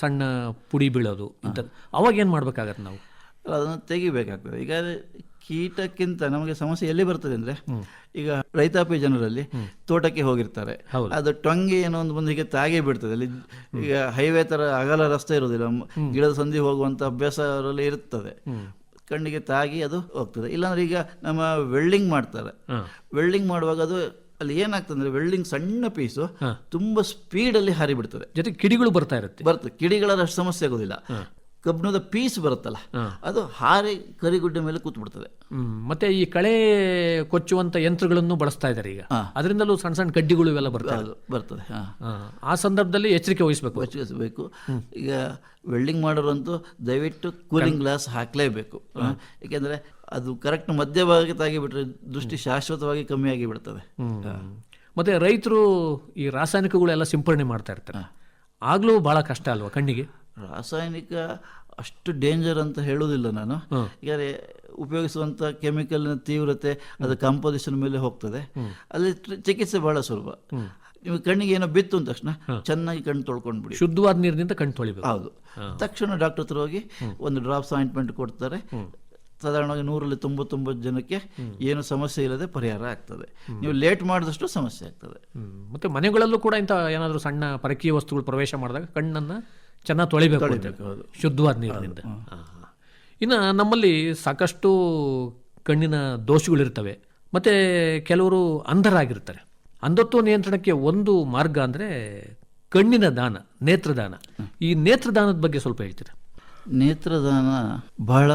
ಸಣ್ಣ ಪುಡಿ ಬೀಳೋದು, ಇಂಥದ್ದು ಅವಾಗ ಏನು ಮಾಡ್ಬೇಕಾಗತ್ತೆ ನಾವು? ಅದನ್ನು ತೆಗಿಬೇಕಾಗ್ತದೆ. ಈಗ ಕೀಟಕ್ಕಿಂತ ನಮಗೆ ಸಮಸ್ಯೆ ಎಲ್ಲಿ ಬರ್ತದೆ ಅಂದರೆ, ಈಗ ರೈತಾಪಿ ಜನರಲ್ಲಿ ತೋಟಕ್ಕೆ ಹೋಗಿರ್ತಾರೆ, ಅದು ಟೊಂಗೆ ಏನೋ ಒಂದು ಬಂದು ಹೀಗೆ ತಾಗೇ ಬಿಡ್ತದೆ. ಅಲ್ಲಿ ಈಗ ಹೈವೇ ಥರ ಅಗಲ ರಸ್ತೆ ಇರೋದಿಲ್ಲ, ಗಿಡದ ಸಂಧಿ ಹೋಗುವಂಥ ಅಭ್ಯಾಸ ಅವರಲ್ಲಿ ಇರ್ತದೆ, ಕಣ್ಣಿಗೆ ತಾಗಿ ಅದು ಹೋಗ್ತದೆ. ಇಲ್ಲಾಂದ್ರೆ ಈಗ ನಮ್ಮ ವೆಲ್ಡಿಂಗ್ ಮಾಡ್ತಾರೆ, ವೆಲ್ಡಿಂಗ್ ಮಾಡುವಾಗ ಅದು ಅಲ್ಲಿ ಏನಾಗ್ತದೆ ಅಂದರೆ ವೆಲ್ಡಿಂಗ್ ಸಣ್ಣ ಪೀಸು ತುಂಬ ಸ್ಪೀಡಲ್ಲಿ ಹಾರಿಬಿಡ್ತದೆ, ಜೊತೆಗೆ ಕಿಡಿಗಳು ಬರ್ತದೆ. ಕಿಡಿಗಳ ಅಷ್ಟು ಸಮಸ್ಯೆ ಆಗೋದಿಲ್ಲ, ಕಬ್ಬಿಣದ ಪೀಸ್ ಬರುತ್ತಲ್ಲ ಅದು ಹಾರಿ ಕರಿಗುಡ್ಡೆ ಮೇಲೆ ಕೂತ್ಬಿಡ್ತದೆ. ಮತ್ತೆ ಈ ಕಳೆ ಕೊಚ್ಚುವಂತ ಯಂತ್ರಗಳನ್ನು ಬಳಸ್ತಾ ಇದ್ದಾರೆ ಈಗ, ಅದರಿಂದಲೂ ಸಣ್ಣ ಸಣ್ಣ ಕಡ್ಡಿಗಳು ಇವೆಲ್ಲ ಬರ್ತದೆ. ಆ ಸಂದರ್ಭದಲ್ಲಿ ಎಚ್ಚರಿಕೆ ವಹಿಸಬೇಕು. ಈಗ ವೆಲ್ಡಿಂಗ್ ಮಾಡೋರಂತೂ ದಯವಿಟ್ಟು ಕೂಲಿಂಗ್ ಗ್ಲಾಸ್ ಹಾಕಲೇಬೇಕು. ಯಾಕೆಂದ್ರೆ ಅದು ಕರೆಕ್ಟ್ ಮಧ್ಯಭಾಗಕ್ಕೆ ತಾಗಿಬಿಟ್ರೆ ದೃಷ್ಟಿ ಶಾಶ್ವತವಾಗಿ ಕಮ್ಮಿ ಆಗಿ ಬಿಡ್ತದೆ. ಮತ್ತೆ ರೈತರು ಈ ರಾಸಾಯನಿಕಗಳೆಲ್ಲ ಸಿಂಪಡಣೆ ಮಾಡ್ತಾ ಇರ್ತಾರೆ, ಆಗ್ಲೂ ಬಹಳ ಕಷ್ಟ ಅಲ್ವಾ ಕಣ್ಣಿಗೆ? ರಾಸಾಯನಿಕ ಅಷ್ಟು ಡೇಂಜರ್ ಅಂತ ಹೇಳುವುದಿಲ್ಲ ನಾನು. ಈಗ ಉಪಯೋಗಿಸುವಂಥ ಕೆಮಿಕಲ್ನ ತೀವ್ರತೆ ಅದು ಕಂಪೋಸಿಷನ್ ಮೇಲೆ ಹೋಗ್ತದೆ. ಅಲ್ಲಿ ಚಿಕಿತ್ಸೆ ಬಹಳ ಸುಲಭ. ನೀವು ಕಣ್ಣಿಗೆ ಏನೋ ಬಿತ್ತು ಅಂದ ತಕ್ಷಣ ಚೆನ್ನಾಗಿ ಕಣ್ಣು ತೊಳ್ಕೊಂಡ್ಬಿಡಿ, ಶುದ್ಧವಾದ ನೀರಿನಿಂದ ಕಣ್ಣು ತೊಳಿಬೇಕು. ಹೌದು, ತಕ್ಷಣ ಡಾಕ್ಟರ್ ಹತ್ರ ಹೋಗಿ ಒಂದು ಡ್ರಾಪ್ಸ್ ಆಯಿಂಟ್ಮೆಂಟ್ ಕೊಡ್ತಾರೆ. ಸಾಧಾರಣವಾಗಿ 100-99 ಜನಕ್ಕೆ ಏನು ಸಮಸ್ಯೆ ಇಲ್ಲದೆ ಪರಿಹಾರ ಆಗ್ತದೆ. ನೀವು ಲೇಟ್ ಮಾಡಿದಷ್ಟು ಸಮಸ್ಯೆ ಆಗ್ತದೆ. ಮತ್ತೆ ಮನೆಗಳಲ್ಲೂ ಕೂಡ ಇಂಥ ಏನಾದರೂ ಸಣ್ಣ ಪರಕೀಯ ವಸ್ತುಗಳು ಪ್ರವೇಶ ಮಾಡಿದಾಗ ಕಣ್ಣನ್ನು ಚೆನ್ನಾಗಿ ತೊಳಿಬೇಕು ಶುದ್ಧವಾದ ನೀರಿನಿಂದ. ಇನ್ನು ನಮ್ಮಲ್ಲಿ ಸಾಕಷ್ಟು ಕಣ್ಣಿನ ದೋಷಗಳಿರ್ತವೆ, ಮತ್ತು ಕೆಲವರು ಅಂಧರಾಗಿರ್ತಾರೆ. ಅಂಧತ್ವ ನಿಯಂತ್ರಣಕ್ಕೆ ಒಂದು ಮಾರ್ಗ ಅಂದರೆ ಕಣ್ಣಿನ ದಾನ, ನೇತ್ರದಾನ. ಈ ನೇತ್ರದಾನದ ಬಗ್ಗೆ ಸ್ವಲ್ಪ ಹೇಳ್ತೀರಾ? ನೇತ್ರದಾನ ಬಹಳ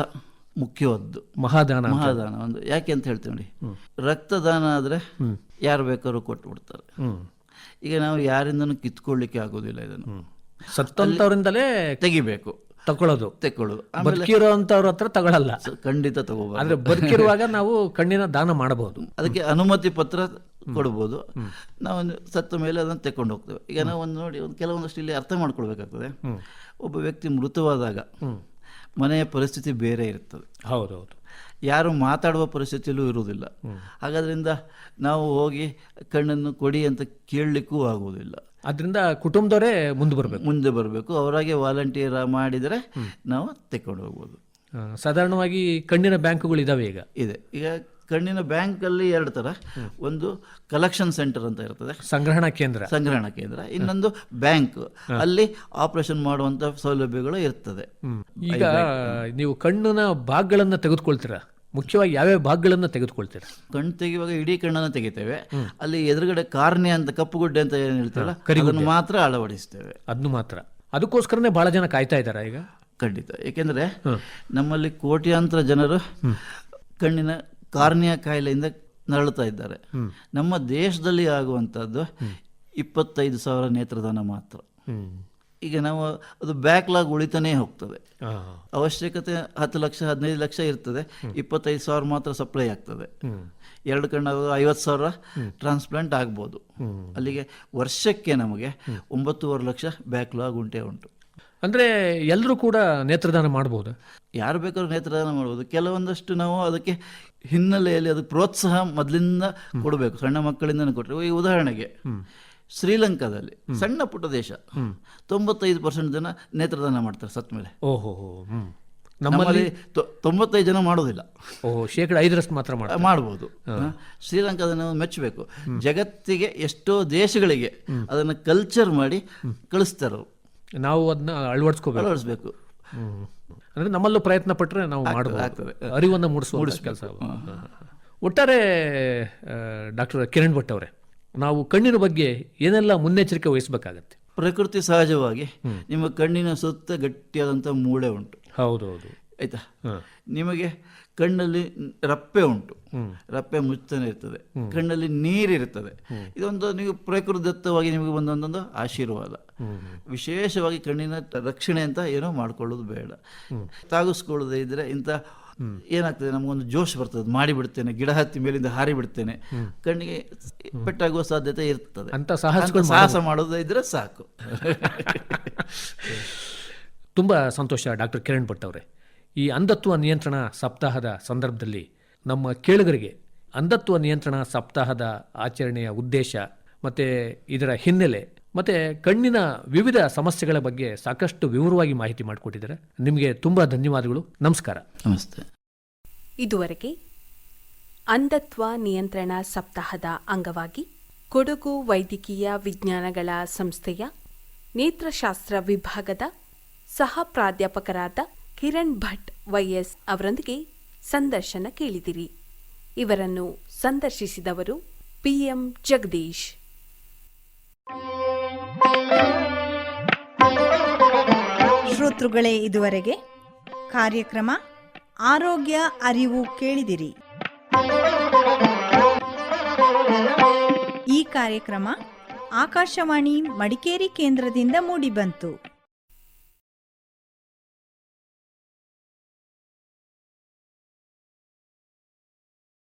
ಮುಖ್ಯವಾದ್ದು, ಮಹಾದಾನ ಒಂದು. ಯಾಕೆ ಅಂತ ಹೇಳ್ತೀವಿ ನೋಡಿ, ರಕ್ತದಾನ ಆದರೆ ಯಾರು ಬೇಕಾದ್ರೂ ಕೊಟ್ಟು ಬಿಡ್ತಾರೆ. ಈಗ ನಾವು ಯಾರಿಂದನೂ ಕಿತ್ಕೊಳ್ಳಿಕ್ಕೆ ಆಗೋದಿಲ್ಲ, ಇದನ್ನು ಸತ್ತಂತವರಿಂದಲೇ ತೆಗಿಬೇಕು, ತಗೊಳ್ಳೋದು. ಬದುಕಿರೋಂಥವ್ರ ಹತ್ರ ತಗೊಳ್ಳಲ್ಲ, ಖಂಡಿತ ತಗೋಬಹುದು. ಆದ್ರೆ ಬದುಕಿರುವಾಗ ನಾವು ಕಣ್ಣಿನ ದಾನ ಮಾಡಬಹುದು, ಅದಕ್ಕೆ ಅನುಮತಿ ಪತ್ರ ಕೊಡ್ಬೋದು. ನಾವು ಸತ್ತ ಮೇಲೆ ಅದನ್ನು ತೆಕೊಂಡು ಹೋಗ್ತೇವೆ. ಈಗ ನಾವು ಒಂದು ನೋಡಿ, ಒಂದು ಕೆಲವೊಂದಷ್ಟು ಇಲ್ಲಿ ಅರ್ಥ ಮಾಡ್ಕೊಳ್ಬೇಕಾಗ್ತದೆ. ಒಬ್ಬ ವ್ಯಕ್ತಿ ಮೃತವಾದಾಗ ಮನೆಯ ಪರಿಸ್ಥಿತಿ ಬೇರೆ ಇರ್ತದೆ. ಹೌದೌದು, ಯಾರು ಮಾತಾಡುವ ಪರಿಸ್ಥಿತಿಯಲ್ಲೂ ಇರುವುದಿಲ್ಲ. ಹಾಗಾದ್ರಿಂದ ನಾವು ಹೋಗಿ ಕಣ್ಣನ್ನು ಕೊಡಿ ಅಂತ ಕೇಳಲಿಕ್ಕೂ ಆಗುವುದಿಲ್ಲ. ಅದರಿಂದ ಕುಟುಂಬದವರೇ ಮುಂದೆ ಬರಬೇಕು. ಅವರಾಗೆ ವಾಲಂಟಿಯರ್ ಮಾಡಿದರೆ ನಾವು ತೆಕ್ಕೊಂಡು ಹೋಗ್ಬೋದು. ಸಾಧಾರಣವಾಗಿ ಕಣ್ಣಿನ ಬ್ಯಾಂಕುಗಳು ಇದಾವೆ ಇದೆ. ಈಗ ಕಣ್ಣಿನ ಬ್ಯಾಂಕಲ್ಲಿ 2 ಥರ, ಒಂದು ಕಲೆಕ್ಷನ್ ಸೆಂಟರ್ ಅಂತ ಇರ್ತದೆ, ಸಂಗ್ರಹಣಾ ಕೇಂದ್ರ. ಇನ್ನೊಂದು ಬ್ಯಾಂಕ್, ಅಲ್ಲಿ ಆಪರೇಷನ್ ಮಾಡುವಂತ ಸೌಲಭ್ಯಗಳು ಇರ್ತದೆ. ಈಗ ನೀವು ಕಣ್ಣಿನ ಭಾಗಗಳನ್ನ ತೆಗೆದುಕೊಳ್ತೀರಾ, ಮುಖ್ಯವಾಗಿ ಯಾವ್ಯಾವ ಭಾಗಗಳನ್ನ ತೆಗೆದುಕೊಳ್ತೀರಾ? ಕಣ್ಣು ತೆಗೆಯುವಾಗ ಇಡೀ ಕಣ್ಣನ್ನು ತೆಗಿತೇವೆ. ಅಲ್ಲಿ ಎದುರುಗಡೆ ಕಾರ್ನಿಯಾ ಅಂತ, ಕಪ್ಪುಗುಡ್ಡೆ ಅಂತ ಏನು ಹೇಳ್ತೀವಲ್ಲ, ಅದನ್ನು ಮಾತ್ರ ಅಳವಡಿಸ್ತೇವೆ. ಅದನ್ನು ಮಾತ್ರ. ಅದಕ್ಕೋಸ್ಕರನೇ ಬಹಳ ಜನ ಕಾಯ್ತಾ ಇದ್ದಾರೆ ಈಗ. ಖಂಡಿತ. ಏಕೆಂದ್ರೆ ನಮ್ಮಲ್ಲಿ ಕೋಟ್ಯಾಂತರ ಜನರು ಕಣ್ಣಿನ ಕಾರ್ನಿಯಾ ಕಾಯಿಲೆಯಿಂದ ನರಳುತ್ತಾ ಇದ್ದಾರೆ. ನಮ್ಮ ದೇಶದಲ್ಲಿ ಆಗುವಂಥದ್ದು 25,000 ನೇತ್ರದಾನ ಮಾತ್ರ. ಈಗ ನಾವು ಅದು ಬ್ಯಾಕ್ಲಾಗ್ ಉಳಿತಾನೇ ಹೋಗ್ತದೆ. ಅವಶ್ಯಕತೆ 10 ಲಕ್ಷ 15 ಲಕ್ಷ ಇರ್ತದೆ, 25,000 ಮಾತ್ರ ಸಪ್ಲೈ ಆಗ್ತದೆ. 2 ಕಣ್ಣು 50,000 ಟ್ರಾನ್ಸ್ಪ್ಲಾಂಟ್ ಆಗ್ಬೋದು. ಅಲ್ಲಿಗೆ ವರ್ಷಕ್ಕೆ ನಮಗೆ 9.5 ಲಕ್ಷ ಬ್ಯಾಕ್ಲಾಗ್ ಉಂಟು. ಅಂದರೆ ಎಲ್ಲರೂ ಕೂಡ ನೇತ್ರದಾನ ಮಾಡ್ಬೋದು, ಯಾರು ಬೇಕಾದ್ರೂ ನೇತ್ರದಾನ ಮಾಡ್ಬೋದು. ಕೆಲವೊಂದಷ್ಟು ನಾವು ಅದಕ್ಕೆ ಹಿನ್ನೆಲೆಯಲ್ಲಿ ಅದಕ್ಕೆ ಪ್ರೋತ್ಸಾಹ ಮೊದಲಿಂದ ಕೊಡಬೇಕು, ಸಣ್ಣ ಮಕ್ಕಳಿಂದ ಕೊಟ್ಟರೆ. ಈ ಉದಾಹರಣೆಗೆ ಶ್ರೀಲಂಕಾದಲ್ಲಿ ಸಣ್ಣ ಪುಟ್ಟ ದೇಶ, 95% ಜನ ನೇತ್ರದಾನ ಮಾಡ್ತಾರೆ ಸತ್ತ ಮೇಲೆ. ನಮ್ಮಲ್ಲಿ 95 ಜನ ಮಾಡೋದಿಲ್ಲ, 5% ಮಾತ್ರ ಮಾಡ್ಬೋದು. ಶ್ರೀಲಂಕಾದ ನಾವು ಮೆಚ್ಚಬೇಕು. ಜಗತ್ತಿಗೆ ಎಷ್ಟೋ ದೇಶಗಳಿಗೆ ಅದನ್ನು ಕಲ್ಚರ್ ಮಾಡಿ ಕಳಿಸ್ತಾರೆ. ನಾವು ಅದನ್ನ ಅಳವಡಿಸ್ಬೇಕು. ಅಂದರೆ ನಮ್ಮಲ್ಲೂ ಪ್ರಯತ್ನ ಪಟ್ಟರೆ ನಾವು ಮಾಡಬಹುದು, ಅರಿವನ್ನು ಮೂಡಿಸುವ ಕೆಲಸ. ಒಟ್ಟಾರೆ ಡಾಕ್ಟರ್ ಕಿರಣ್ ಭಟ್ ಅವರೇ, ನಾವು ಕಣ್ಣಿನ ಬಗ್ಗೆ ಏನೆಲ್ಲ ಮುನ್ನೆಚ್ಚರಿಕೆ ವಹಿಸಬೇಕಾಗತ್ತೆ? ಪ್ರಕೃತಿ ಸಹಜವಾಗಿ ನಿಮ್ಮ ಕಣ್ಣಿನ ಸುತ್ತ ಗಟ್ಟಿಯಾದಂಥ ಮೂಳೆ ಉಂಟು, ಹೌದೌದು. ಆಯ್ತಾ. ನಿಮಗೆ ಕಣ್ಣಲ್ಲಿ ರಪ್ಪೆ ಉಂಟು, ರಪ್ಪೆ ಮುಚ್ಚನೆ ಇರ್ತದೆ, ಕಣ್ಣಲ್ಲಿ ನೀರಿರ್ತದೆ. ಇದೊಂದು ನೀವು ಪ್ರಕೃತಿದತ್ತವಾಗಿ ನಿಮಗೆ ಬಂದೊಂದೊಂದು ಆಶೀರ್ವಾದ. ವಿಶೇಷವಾಗಿ ಕಣ್ಣಿನ ರಕ್ಷಣೆ ಅಂತ ಏನೋ ಮಾಡ್ಕೊಳ್ಳೋದು ಬೇಡ. ತಾಗಿಸ್ಕೊಳ್ಳೋದೇ ಇದ್ರೆ ಇಂಥ ಏನಾಗ್ತದೆ, ನಮಗೊಂದು ಜೋಶ್ ಬರ್ತದೆ, ಮಾಡಿಬಿಡ್ತೇನೆ, ಗಿಡ ಹತ್ತಿ ಮೇಲಿಂದ ಹಾರಿ ಬಿಡ್ತೇನೆ, ಕಣ್ಣಿಗೆ ಪೆಟ್ಟಾಗುವ ಸಾಧ್ಯತೆ ಇರ್ತದೆ. ಅಂತ ಸಾಹಸ ಮಾಡೋದೇ ಇದ್ರೆ ಸಾಕು. ತುಂಬ ಸಂತೋಷ ಡಾಕ್ಟರ್ ಕಿರಣ್ ಭಟ್ ಅವರೇ. ಈ ಅಂಧತ್ವ ನಿಯಂತ್ರಣ ಸಪ್ತಾಹದ ಸಂದರ್ಭದಲ್ಲಿ ನಮ್ಮ ಕೇಳುಗರಿಗೆ ಅಂಧತ್ವ ನಿಯಂತ್ರಣ ಸಪ್ತಾಹದ ಆಚರಣೆಯ ಉದ್ದೇಶ ಮತ್ತು ಇದರ ಹಿನ್ನೆಲೆ ಮತ್ತು ಕಣ್ಣಿನ ವಿವಿಧ ಸಮಸ್ಯೆಗಳ ಬಗ್ಗೆ ಸಾಕಷ್ಟು ವಿವರವಾಗಿ ಮಾಹಿತಿ ಮಾಡಿಕೊಟ್ಟಿದ್ದಾರೆ. ನಿಮಗೆ ತುಂಬ ಧನ್ಯವಾದಗಳು. ನಮಸ್ಕಾರ. ನಮಸ್ತೆ. ಇದುವರೆಗೆ ಅಂಧತ್ವ ನಿಯಂತ್ರಣ ಸಪ್ತಾಹದ ಅಂಗವಾಗಿ ಕೊಡಗು ವೈದ್ಯಕೀಯ ವಿಜ್ಞಾನಗಳ ಸಂಸ್ಥೆಯ ನೇತ್ರಶಾಸ್ತ್ರ ವಿಭಾಗದ ಸಹ ಪ್ರಾಧ್ಯಾಪಕರಾದ ಕಿರಣ್ ಭಟ್ ವೈಎಸ್ ಅವರೊಂದಿಗೆ ಸಂದರ್ಶನ ಕೇಳಿದಿರಿ. ಇವರನ್ನು ಸಂದರ್ಶಿಸಿದವರು PM ಜಗದೀಶ್. ಶ್ರೋತೃಗಳೇ, ಇದುವರೆಗೆ ಕಾರ್ಯಕ್ರಮ ಆರೋಗ್ಯ ಅರಿವು ಕೇಳಿದಿರಿ. ಈ ಕಾರ್ಯಕ್ರಮ ಆಕಾಶವಾಣಿ ಮಡಿಕೇರಿ ಕೇಂದ್ರದಿಂದ ಮೂಡಿಬಂತು.